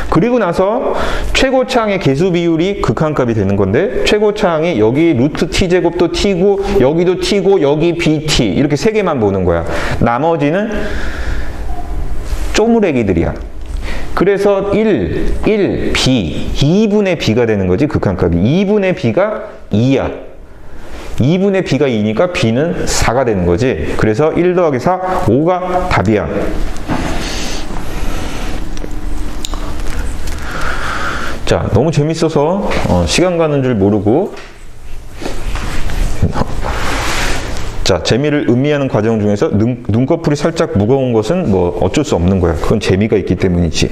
그리고 나서 최고차항의 개수 비율이 극한값이 되는 건데 최고차항이 여기 루트 t제곱도 t고 여기도 t고 여기 bt 이렇게 세 개만 보는 거야. 나머지는 쪼무레기들이야. 그래서 1, b, 2분의 b가 되는 거지 극한값이. 2분의 b가 2야. 2분의 b가 2니까 b는 4가 되는 거지. 그래서 1 더하기 4, 5가 답이야. 자, 너무 재밌어서 시간 가는 줄 모르고 자, 재미를 음미하는 과정 중에서 눈꺼풀이 살짝 무거운 것은 뭐 어쩔 수 없는 거야. 그건 재미가 있기 때문이지.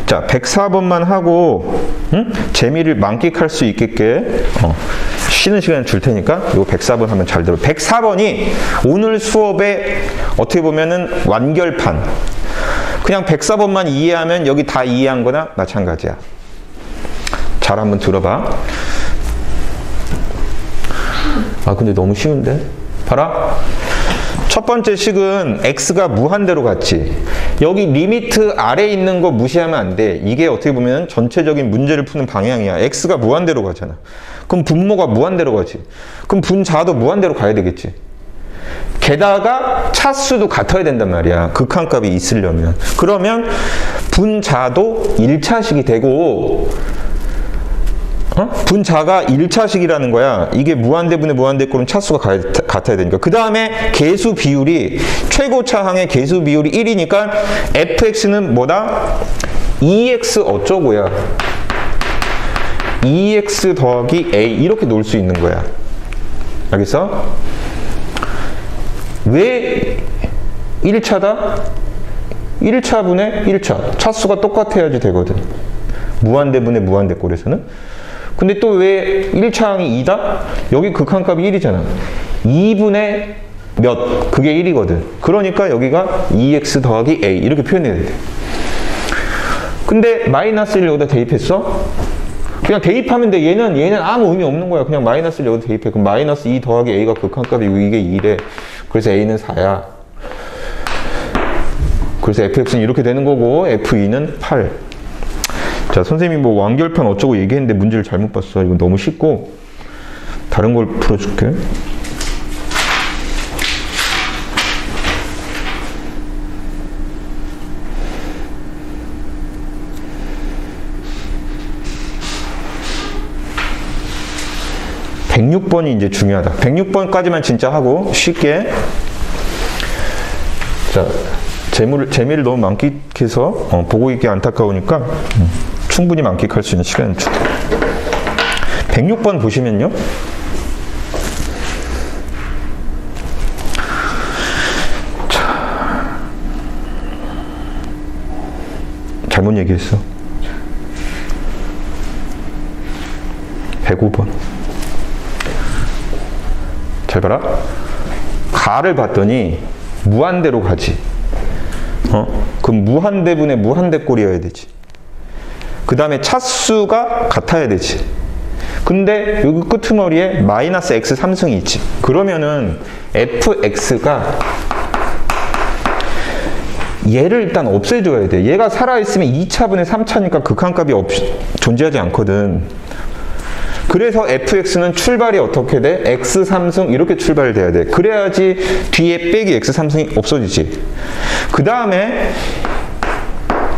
자, 104번만 하고 재미를 만끽할 수 있게끔 쉬는 시간 줄 테니까 이거 104번 하면 잘 들어. 104번이 오늘 수업의 어떻게 보면은 완결판. 그냥 104번만 이해하면 여기 다 이해한 거나 마찬가지야. 잘 한번 들어봐. 아, 근데 너무 쉬운데? 봐라. 첫 번째 식은 x가 무한대로 갔지. 여기 리미트 아래에 있는 거 무시하면 안 돼. 이게 어떻게 보면 전체적인 문제를 푸는 방향이야. x가 무한대로 가잖아. 그럼 분모가 무한대로 가지. 그럼 분자도 무한대로 가야 되겠지. 게다가 차수도 같아야 된단 말이야. 극한값이 있으려면. 그러면 분자도 1차식이 되고 분자가 1차식이라는 거야. 이게 무한대분의 무한대꼴은 차수가 같아야 되니까. 그 다음에 개수 비율이 최고차항의 개수 비율이 1이니까 fx는 뭐다? 2x 어쩌고야. 2x 더하기 a 이렇게 놓을 수 있는 거야. 알겠어? 왜 1차다? 1차분의 1차. 차수가 똑같아야지 되거든. 무한대분의 무한대꼴에서는. 근데 또 왜 1차항이 2다? 여기 극한값이 1이잖아. 2분의 몇? 그게 1이거든. 그러니까 여기가 2x 더하기 a 이렇게 표현해야 돼. 근데 마이너스 1을 여기다 대입했어? 그냥 대입하면 돼. 얘는 아무 의미 없는 거야. 그냥 마이너스 1을 여기다 대입해. 그럼 마이너스 2 더하기 a가 극한값이고 이게 2래. 그래서 a는 4야. 그래서 fx는 이렇게 되는 거고 f2는 8. 자, 선생님이 뭐 완결판 어쩌고 얘기했는데 문제를 잘못 봤어. 이건 너무 쉽고 다른 걸 풀어줄게. (106번이) 이제 중요하다. 106번까지만 진짜 하고 쉽게. 자, 재미를 너무 만끽해서 보고 있기 안타까우니까 충분히 만끽할 수 있는 시간을 줘. 106번 보시면요. 자, 잘못 얘기했어. 105번. 잘 봐라. 가를 봤더니 무한대로 가지. 그럼 무한대분의 무한대꼴이어야 되지. 그 다음에 차수가 같아야 되지. 근데 여기 끄트머리에 마이너스 x 3승이 있지. 그러면은 fx가 얘를 일단 없애줘야 돼. 얘가 살아있으면 2차분의 3차니까 극한값이 존재하지 않거든. 그래서 fx는 출발이 어떻게 돼? x 3승 이렇게 출발돼야 돼. 그래야지 뒤에 빼기 x 3승이 없어지지. 그 다음에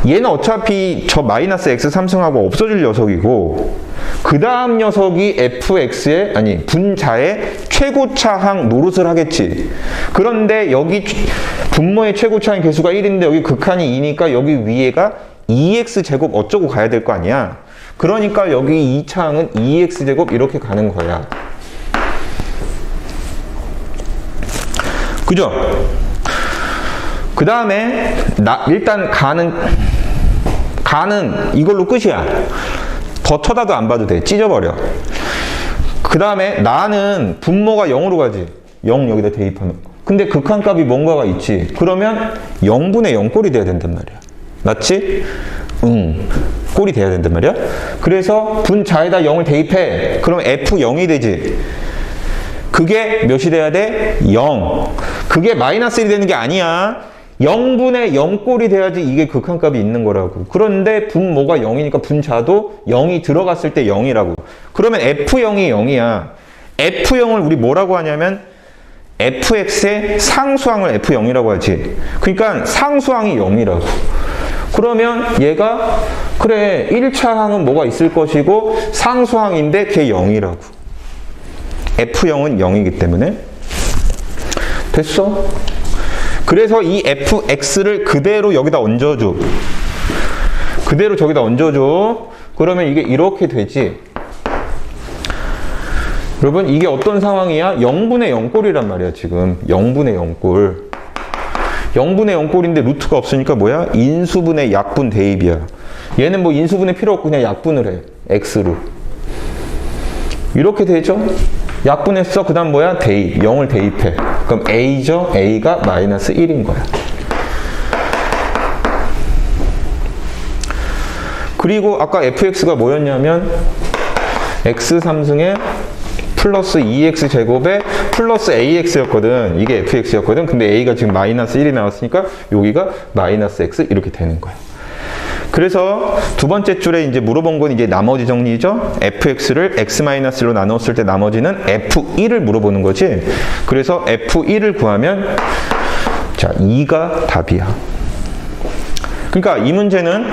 얘는 어차피 저 마이너스 x 3승하고 없어질 녀석이고, 그 다음 녀석이 fx의 분자의 최고차항 노릇을 하겠지. 그런데 여기 분모의 최고차항 개수가 1인데 여기 극한이 2니까 여기 위에가 2x 제곱 어쩌고 가야 될 거 아니야. 그러니까 여기 2차항은 2x 제곱 이렇게 가는 거야. 그죠? 그 다음에 일단 가는 이걸로 끝이야. 더 쳐다도 안 봐도 돼. 찢어버려. 그 다음에 나는 분모가 0으로 가지. 0 여기다 대입하면. 근데 극한값이 뭔가가 있지. 그러면 0분의 0 꼴이 돼야 된단 말이야. 맞지? 꼴이 돼야 된단 말이야. 그래서 분자에다 0을 대입해. 그럼 f0이 되지. 그게 몇이 돼야 돼? 0. 그게 마이너스 1이 되는 게 아니야. 0분의 0 꼴이 돼야지 이게 극한값이 있는 거라고. 그런데 분모가 0이니까 분자도 0이 들어갔을 때 0이라고. 그러면 f0이 0이야. f0을 우리 뭐라고 하냐면 fx의 상수항을 f0이라고 하지. 그러니까 상수항이 0이라고. 그러면 얘가 그래 1차항은 뭐가 있을 것이고 상수항인데 걔 0이라고. f0은 0이기 때문에. 됐어? 그래서 이 fx를 그대로 여기다 얹어줘. 그대로 저기다 얹어줘. 그러면 이게 이렇게 되지. 여러분 이게 어떤 상황이야? 0분의 0꼴이란 말이야 지금. 0분의 0꼴. 0분의 0꼴인데 루트가 없으니까 뭐야? 인수분의 약분 대입이야. 얘는 뭐 인수분해 필요 없고 그냥 약분을 해. x로. 이렇게 되죠? 약분했어. 그 다음 뭐야? 대입. 0을 대입해. 그럼 a죠? a가 마이너스 1인 거야. 그리고 아까 fx가 뭐였냐면 x3승에 플러스 2x 제곱에 플러스 ax였거든. 이게 fx였거든. 근데 a가 지금 마이너스 1이 나왔으니까 여기가 마이너스 x 이렇게 되는 거야. 그래서 두 번째 줄에 이제 물어본 건 이제 나머지 정리죠. fx를 x-1로 나눴을 때 나머지는 f1을 물어보는 거지. 그래서 f1을 구하면 자 2가 답이야. 그러니까 이 문제는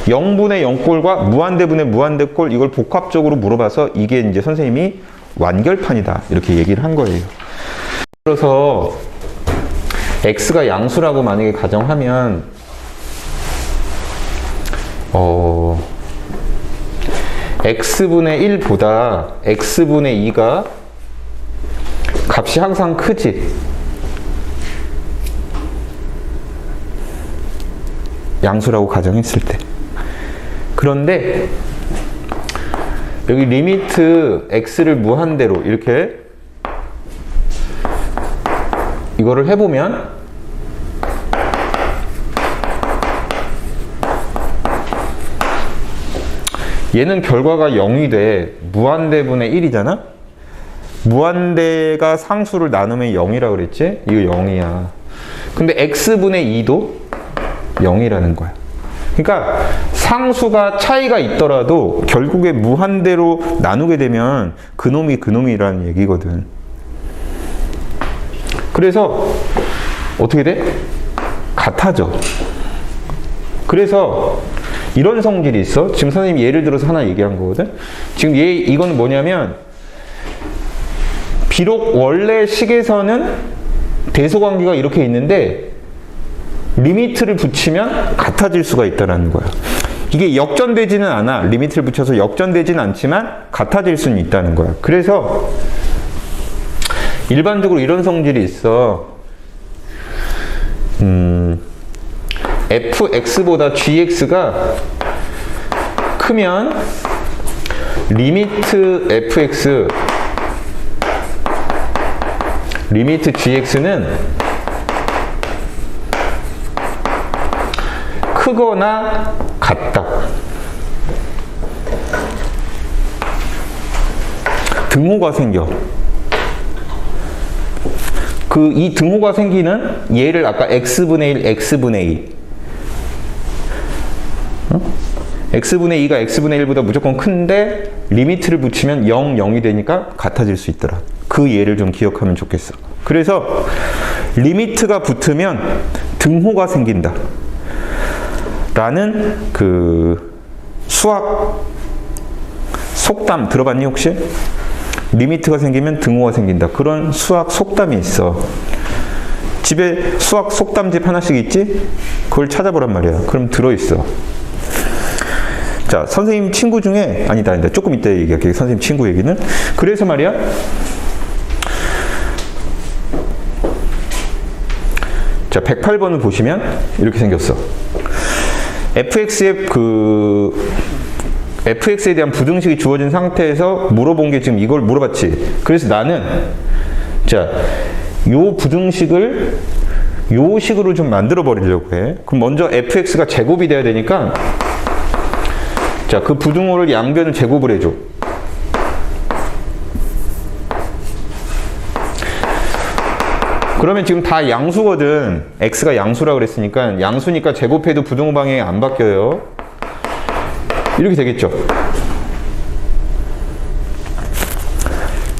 0분의 0꼴과 무한대분의 무한대꼴 이걸 복합적으로 물어봐서 이게 이제 선생님이 완결판이다 이렇게 얘기를 한 거예요. 그래서 x가 양수라고 만약에 가정하면 x분의 1보다 x분의 2가 값이 항상 크지. 양수라고 가정했을 때. 그런데 여기 리미트 x를 무한대로 이렇게 이거를 해보면 얘는 결과가 0이 돼. 무한대분의 1이잖아? 무한대가 상수를 나누면 0이라고 그랬지? 이거 0이야. 근데 x분의 2도 0이라는 거야. 그러니까 상수가 차이가 있더라도 결국에 무한대로 나누게 되면 그놈이 그놈이라는 얘기거든. 그래서 어떻게 돼? 같아져. 그래서 이런 성질이 있어. 지금 선생님이 예를 들어서 하나 얘기한 거거든. 지금 이거는 뭐냐면 비록 원래 식에서는 대소관계가 이렇게 있는데 리미트를 붙이면 같아질 수가 있다는 거야. 이게 역전되지는 않아. 리미트를 붙여서 역전되지는 않지만 같아질 수는 있다는 거야. 그래서 일반적으로 이런 성질이 있어. fx보다 gx가 크면 리미트 fx 리미트 gx는 크거나 같다. 등호가 생겨. 이 등호가 생기는 얘를 아까 x분의 1, x분의 2. x분의 2가 x분의 1보다 무조건 큰데 리미트를 붙이면 0, 0이 되니까 같아질 수 있더라. 그 예를 좀 기억하면 좋겠어. 그래서 리미트가 붙으면 등호가 생긴다. 라는 그 수학 속담 들어봤니 혹시? 리미트가 생기면 등호가 생긴다. 그런 수학 속담이 있어. 집에 수학 속담집 하나씩 있지? 그걸 찾아보란 말이야. 그럼 들어있어. 자, 선생님 친구 중에 아니다. 조금 이따 얘기할게. 선생님 친구 얘기는. 그래서 말이야. 자, 108번을 보시면 이렇게 생겼어. fx에 대한 부등식이 주어진 상태에서 물어본 게 지금 이걸 물어봤지. 그래서 나는 자, 요 부등식을 요 식으로 좀 만들어 버리려고 해. 그럼 먼저 fx가 제곱이 돼야 되니까 자, 그 부등호를 양변을 제곱을 해줘. 그러면 지금 다 양수거든. x가 양수라고 그랬으니까 양수니까 제곱해도 부등호 방향이 안 바뀌어요. 이렇게 되겠죠.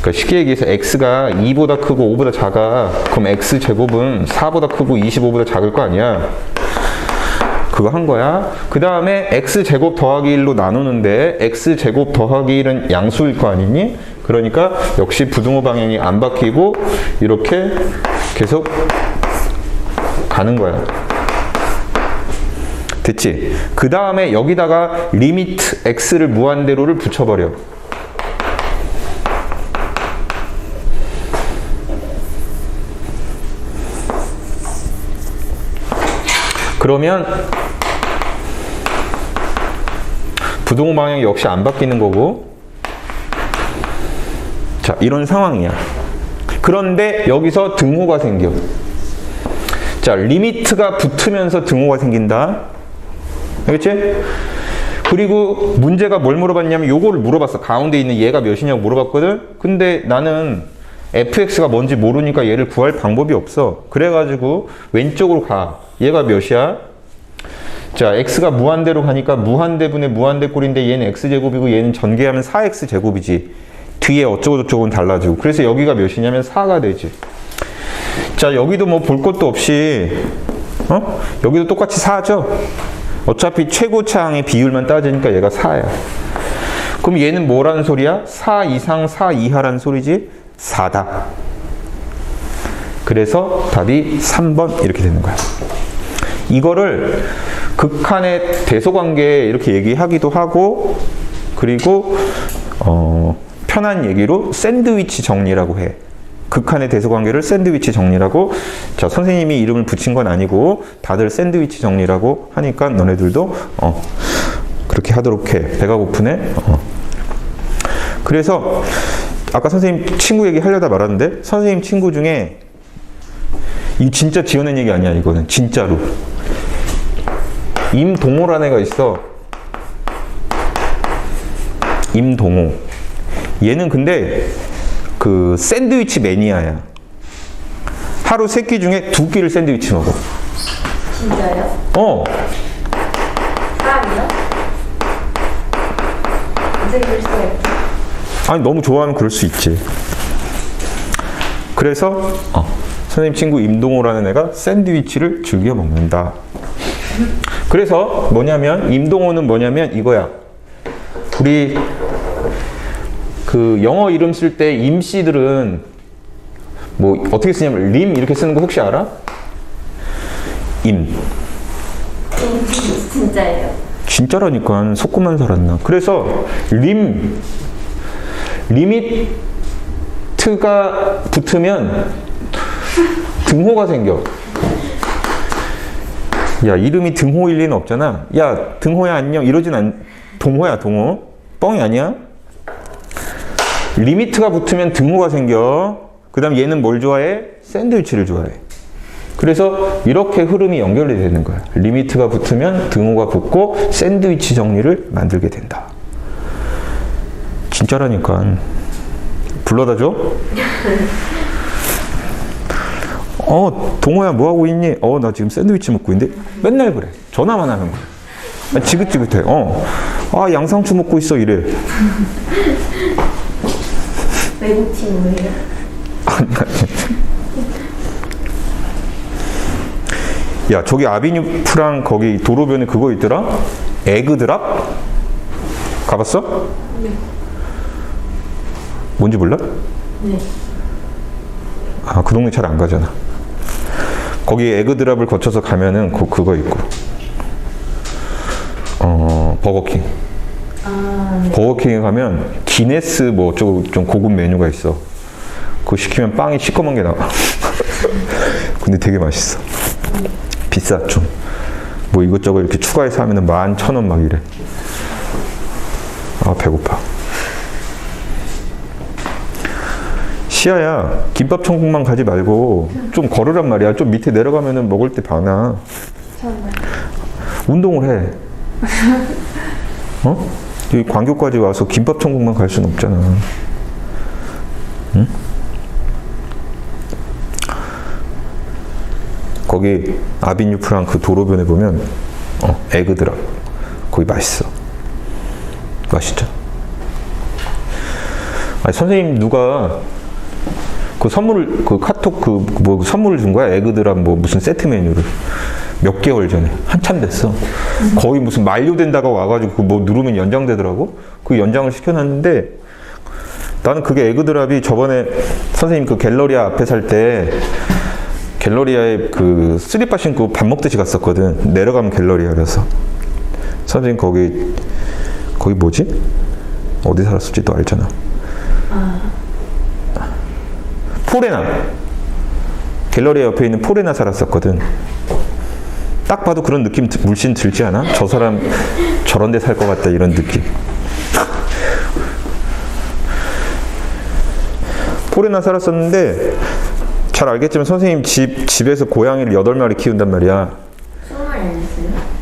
그러니까 쉽게 얘기해서 x가 2보다 크고 5보다 작아. 그럼 x 제곱은 4보다 크고 25보다 작을 거 아니야. 그거 한 거야. 그 다음에 x 제곱 더하기 1로 나누는데 x 제곱 더하기 1은 양수일 거 아니니? 그러니까 역시 부등호 방향이 안 바뀌고 이렇게 계속 가는 거야. 됐지? 그 다음에 여기다가 리미트 x를 무한대로를 붙여버려. 그러면 부동 방향이 역시 안 바뀌는 거고. 자, 이런 상황이야. 그런데 여기서 등호가 생겨. 자, 리미트가 붙으면서 등호가 생긴다. 알겠지? 그리고 문제가 뭘 물어봤냐면 요거를 물어봤어. 가운데 있는 얘가 몇이냐고 물어봤거든. 근데 나는 fx가 뭔지 모르니까 얘를 구할 방법이 없어. 그래가지고 왼쪽으로 가. 얘가 몇이야? 자, x가 무한대로 가니까 무한대분의 무한대 꼴인데 얘는 x제곱이고 얘는 전개하면 4x제곱이지. 뒤에 어쩌고저쩌고는 달라지고. 그래서 여기가 몇이냐면 4가 되지. 자, 여기도 뭐 볼 것도 없이 여기도 똑같이 4죠. 어차피 최고차항의 비율만 따지니까 얘가 4야. 그럼 얘는 뭐라는 소리야? 4 이상 4 이하라는 소리지? 4다. 그래서 답이 3번 이렇게 되는 거야. 이거를 극한의 대소관계 이렇게 얘기하기도 하고, 그리고 편한 얘기로 샌드위치 정리라고 해. 극한의 대소관계를 샌드위치 정리라고. 자, 선생님이 이름을 붙인 건 아니고 다들 샌드위치 정리라고 하니까 너네들도 그렇게 하도록 해. 배가 고프네. 그래서 아까 선생님 친구 얘기 하려다 말았는데, 선생님 친구 중에 이 진짜 지어낸 얘기 아니야. 이거는 진짜로 임동호라는 애가 있어. 임동호. 얘는 근데 그 샌드위치 매니아야. 하루 3끼 중에 2끼를 샌드위치 먹어. 진짜요? 사람이요? 이제 그럴 수가 있다. 아니, 너무 좋아하면 그럴 수 있지. 그래서 선생님 친구 임동호라는 애가 샌드위치를 즐겨 먹는다. 그래서 뭐냐면 임동호는 뭐냐면 이거야. 우리 그 영어 이름 쓸 때 임씨들은 뭐 어떻게 쓰냐면 림 이렇게 쓰는 거 혹시 알아? 임. 진짜예요? 진짜라니까. 속고만 살았나. 그래서 리미트가 붙으면 등호가 생겨. 야, 이름이 등호일 리는 없잖아. 야, 등호야 안녕 이러진 않. 동호야, 동호. 뻥이 아니야. 리미트가 붙으면 등호가 생겨. 그 다음 얘는 뭘 좋아해? 샌드위치를 좋아해. 그래서 이렇게 흐름이 연결이 되는 거야. 리미트가 붙으면 등호가 붙고 샌드위치 정리를 만들게 된다. 진짜라니까. 불러다 줘? 동호야 뭐하고 있니? 나 지금 샌드위치 먹고 있는데. 맨날 그래. 전화만 하는 거야. 지긋지긋해. 양상추 먹고 있어 이래. 외국 친구예요? 야, 저기 아비뉴프랑 거기 도로변에 그거 있더라? 에그드랍? 가봤어? 네. 뭔지 몰라? 네. 그 동네 잘 안 가잖아. 거기 에그드랍을 거쳐서 가면은 그거 있고. 버거킹. 네. 버거킹에 가면 기네스 뭐 어쩌고 좀 고급 메뉴가 있어. 그거 시키면 빵이 시꺼먼 게 나와. 근데 되게 맛있어. 비싸 좀. 뭐 이것저것 이렇게 추가해서 하면은 11,000원 막 이래. 배고파. 시아야, 김밥 천국만 가지 말고 좀 걸으란 말이야. 좀 밑에 내려가면은 먹을 때 많아. 정말. 운동을 해. 여기 광교까지 와서 김밥 천국만 갈 수는 없잖아. 응? 거기 아비뉴프랑 그 도로변에 보면 에그드랍 거기 맛있어. 맛있죠. 아니, 선생님 누가 그 선물을 그 카톡 뭐 선물을 준 거야. 에그드랍 뭐 무슨 세트 메뉴를 몇 개월 전에. 한참 됐어. 거의 무슨 만료된다가 와가지고 뭐 누르면 연장되더라고. 그 연장을 시켜놨는데 나는 그게 에그드랍이 저번에 선생님 그 갤러리아 앞에 살 때 갤러리아에 그 슬리퍼 신고 밥 먹듯이 갔었거든. 내려가면 갤러리아라서. 선생님 거기 뭐지? 어디 살았을지 또 알잖아. 포레나. 갤러리아 옆에 있는 포레나 살았었거든. 딱 봐도 그런 느낌 물씬 들지 않아? 저 사람 저런 데 살 것 같다 이런 느낌. 포레나 살았었는데 잘 알겠지만 선생님 집에서 고양이를 8마리 키운단 말이야. 20마리였어요?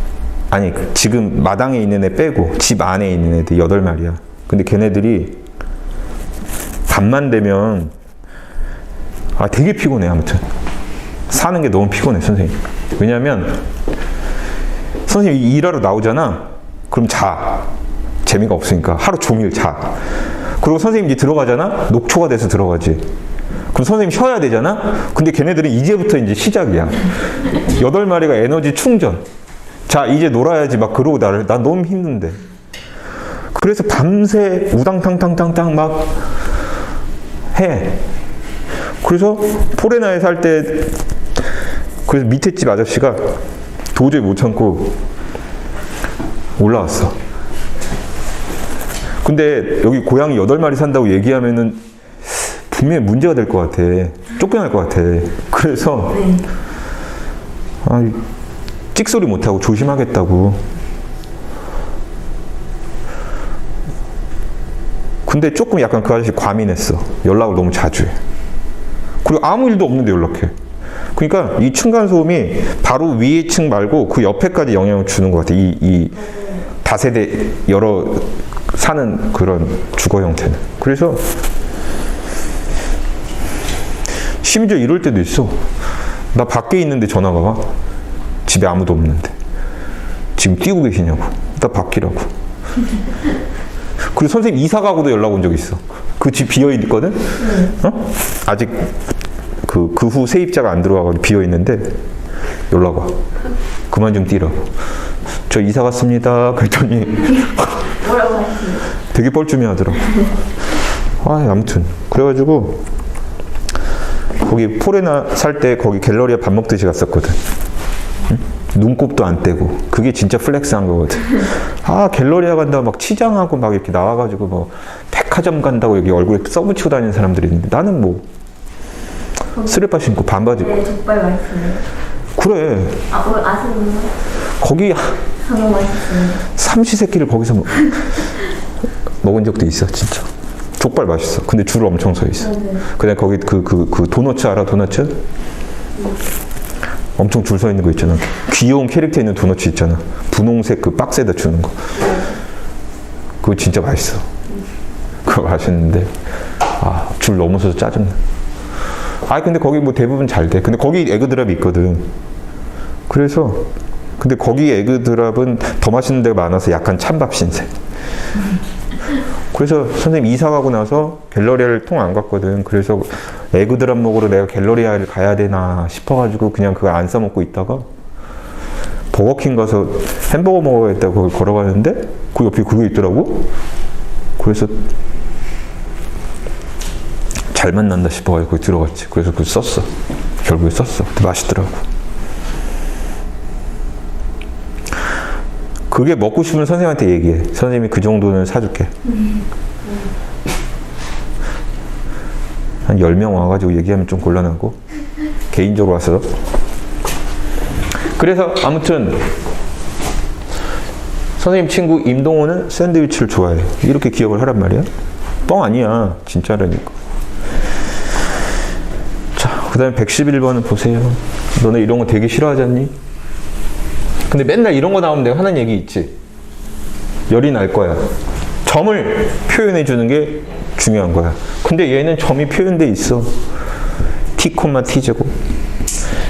아니 지금 마당에 있는 애 빼고 집 안에 있는 애들 8마리야. 근데 걔네들이 밤만 되면 되게 피곤해. 아무튼 사는 게 너무 피곤해 선생님. 왜냐면 선생님 일하러 나오잖아. 그럼 자. 재미가 없으니까 하루 종일 자. 그리고 선생님 이제 들어가잖아. 녹초가 돼서 들어가지. 그럼 선생님 쉬어야 되잖아. 근데 걔네들은 이제부터 이제 시작이야. 8마리가 에너지 충전. 자 이제 놀아야지 막 그러고 난 너무 힘든데. 그래서 밤새 우당탕탕탕탕 막 해. 그래서 포레나에 살 때 그래서 밑에 집 아저씨가 도저히 못 참고 올라왔어. 근데 여기 고양이 8마리 산다고 얘기하면은 분명히 문제가 될 것 같아. 쫓겨날 것 같아. 그래서 찍소리 못하고 조심하겠다고. 근데 조금 약간 그 아저씨 과민했어. 연락을 너무 자주 해. 그리고 아무 일도 없는데 연락해. 그러니까 이 층간소음이 바로 위에 층 말고 그 옆에까지 영향을 주는 것 같아. 이 다세대 여러 사는 그런 주거 형태는. 그래서 심지어 이럴 때도 있어. 나 밖에 있는데 전화가 와. 집에 아무도 없는데. 지금 뛰고 계시냐고. 나 밖이라고. 그리고 선생님 이사 가고도 연락 온 적 있어. 그 집 비어 있거든? 아직 그 후 세입자가 안 들어와가지고 비어 있는데 연락 와. 그만 좀 뛰라고. 저 이사 갔습니다. 그랬더니 뭐라고 하시죠? 되게 뻘쭘해 하더라고. 아무튼 그래가지고 거기 포레나 살 때 거기 갤러리아 밥 먹듯이 갔었거든. 응? 눈곱도 안 떼고. 그게 진짜 플렉스한 거거든. 갤러리아 간다고 막 치장하고 막 이렇게 나와가지고 뭐 백화점 간다고 여기 얼굴에 써붙이고 다니는 사람들이 있는데 나는 뭐 스레빠 신고 반바지. 네, 족발 맛있어요. 그래. 뭘 아시는구나. 거기 너무 맛있어요. 삼시세끼를 거기서 먹은 적도 있어 진짜. 족발 맛있어. 근데 줄 엄청 서 있어. 그다음에 거기 그 도너츠 알아? 도너츠? 엄청 줄 서 있는 거 있잖아. 귀여운 캐릭터 있는 도너츠 있잖아. 분홍색 그 박스에다 주는 거. 그거 진짜 맛있어. 그거 맛있는데 줄 너무 서서 짜증나. 근데 거기 뭐 대부분 잘 돼. 근데 거기 에그드랍이 있거든. 그래서 근데 거기 에그드랍은 더 맛있는 데가 많아서 약간 찬밥 신세. 그래서 선생님 이사 가고 나서 갤러리아를 통 안 갔거든. 그래서 에그드랍 먹으러 내가 갤러리아를 가야 되나 싶어가지고 그냥 그거 안 싸먹고 있다가 버거킹 가서 햄버거 먹어야겠다고 거기 걸어가는데 그 옆에 그게 있더라고. 그래서 잘 만난다 싶어가지고 거기 들어갔지. 그래서 그거 썼어. 결국에 썼어. 근데 맛있더라고. 그게 먹고 싶으면 선생님한테 얘기해. 선생님이 그 정도는 사줄게. 한 10명 와가지고 얘기하면 좀 곤란하고 개인적으로 와서. 그래서 아무튼 선생님 친구 임동호는 샌드위치를 좋아해. 이렇게 기억을 하란 말이야. 뻥 아니야. 진짜라니까. 자, 그 다음에 111번은 보세요. 너네 이런 거 되게 싫어하잖니? 근데 맨날 이런 거 나오면 내가 하는 얘기 있지. 열이 날 거야. 점을 표현해 주는 게 중요한 거야. 근데 얘는 점이 표현돼 있어. T, T제곱.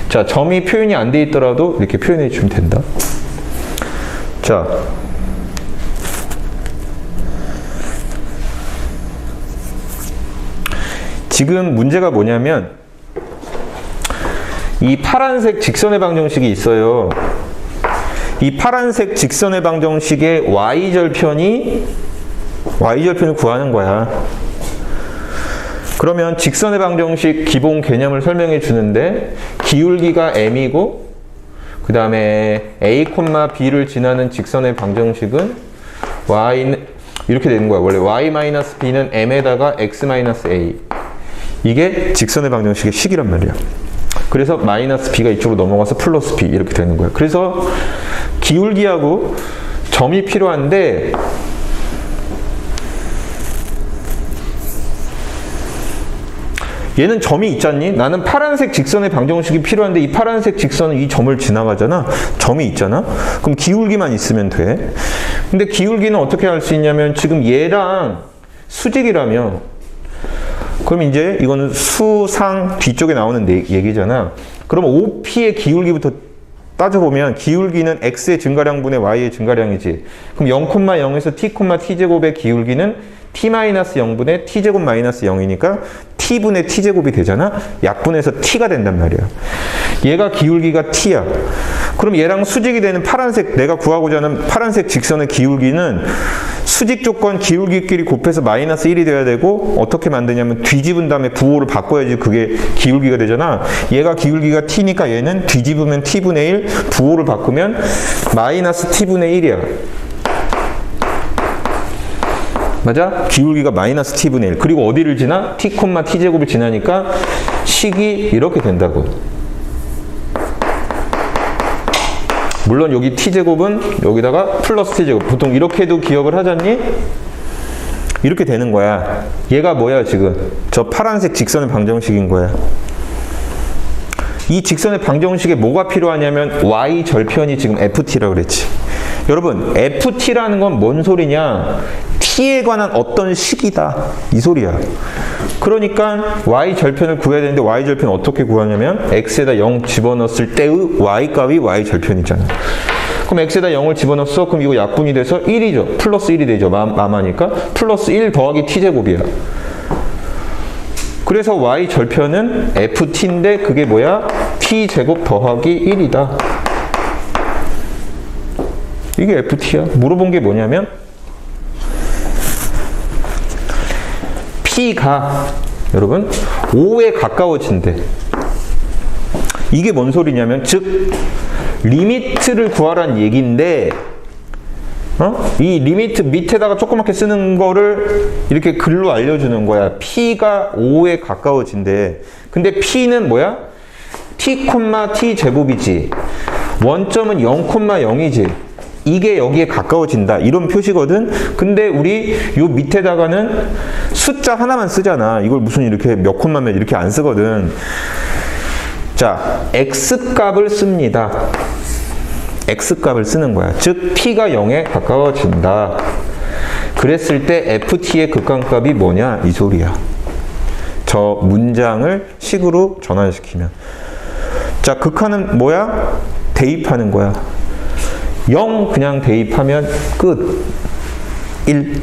자, 점이 표현이 안 돼 있더라도 이렇게 표현해 주면 된다. 자, 지금 문제가 뭐냐면 이 파란색 직선의 방정식이 있어요. 이 파란색 직선의 방정식의 y절편을 구하는 거야. 그러면 직선의 방정식 기본 개념을 설명해 주는데 기울기가 m이고 그 다음에 a, b를 지나는 직선의 방정식은 y는 이렇게 되는 거야. 원래 y-b는 m에다가 x-a. 이게 직선의 방정식의 식이란 말이야. 그래서 마이너스 b가 이쪽으로 넘어가서 플러스 b 이렇게 되는 거예요. 그래서 기울기하고 점이 필요한데 얘는 점이 있잖니? 나는 파란색 직선의 방정식이 필요한데 이 파란색 직선은 이 점을 지나가잖아. 점이 있잖아. 그럼 기울기만 있으면 돼. 근데 기울기는 어떻게 할 수 있냐면 지금 얘랑 수직이라면 그럼 이제 이거는 수상 뒤쪽에 나오는 얘기잖아. 그럼 OP의 기울기부터 따져보면 기울기는 x의 증가량분의 y의 증가량이지. 그럼 0,0에서 t,t제곱의 기울기는 t-0분의 t제곱 마이너스 0이니까 t분의 t제곱이 되잖아. 약분해서 t가 된단 말이야. 얘가 기울기가 t야. 그럼 얘랑 수직이 되는 파란색, 내가 구하고자 하는 파란색 직선의 기울기는 수직 조건 기울기끼리 곱해서 마이너스 1이 돼야 되고 어떻게 만드냐면 뒤집은 다음에 부호를 바꿔야지 그게 기울기가 되잖아. 얘가 기울기가 t니까 얘는 뒤집으면 t분의 1, 부호를 바꾸면 마이너스 t분의 1이야. 맞아? 기울기가 마이너스 t분의 1. 그리고 어디를 지나? t, t제곱을 지나니까 식이 이렇게 된다고. 물론 여기 t제곱은 여기다가 플러스 t제곱. 보통 이렇게도 기억을 하잖니? 이렇게 되는 거야. 얘가 뭐야 지금? 저 파란색 직선의 방정식인 거야. 이 직선의 방정식에 뭐가 필요하냐면 y 절편이 지금 ft라고 그랬지. 여러분 ft라는 건 뭔 소리냐? t에 관한 어떤 식이다 이 소리야. 그러니까 y 절편을 구해야 되는데 y 절편 어떻게 구하냐면 x에다 0 집어넣었을 때의 y 값이 y 절편이잖아. 그럼 x에다 0을 집어넣었어. 그럼 이거 약분이 돼서 1이죠. 플러스 1이 되죠. 마마니까 플러스 1 더하기 t제곱이야. 그래서 y 절편은 ft인데 그게 뭐야? t제곱 더하기 1이다. 이게 ft야. 물어본 게 뭐냐면 P가 여러분 5에 가까워진대. 이게 뭔 소리냐면 즉 리미트를 구하란 얘기인데 이 리미트 밑에다가 조그맣게 쓰는 거를 이렇게 글로 알려주는 거야. P가 5에 가까워진대. 근데 P는 뭐야? t, t 제곱이지. 원점은 0,0이지. 이게 여기에 가까워진다 이런 표시거든. 근데 우리 요 밑에다가는 숫자 하나만 쓰잖아. 이걸 무슨 이렇게 몇 콤마 몇 이렇게 안 쓰거든. 자, x값을 씁니다. x값을 쓰는 거야. 즉 p가 0에 가까워진다. 그랬을 때 ft의 극한값이 뭐냐 이 소리야. 저 문장을 식으로 전환시키면. 자, 극한은 뭐야? 대입하는 거야. 0 그냥 대입하면 끝. 1.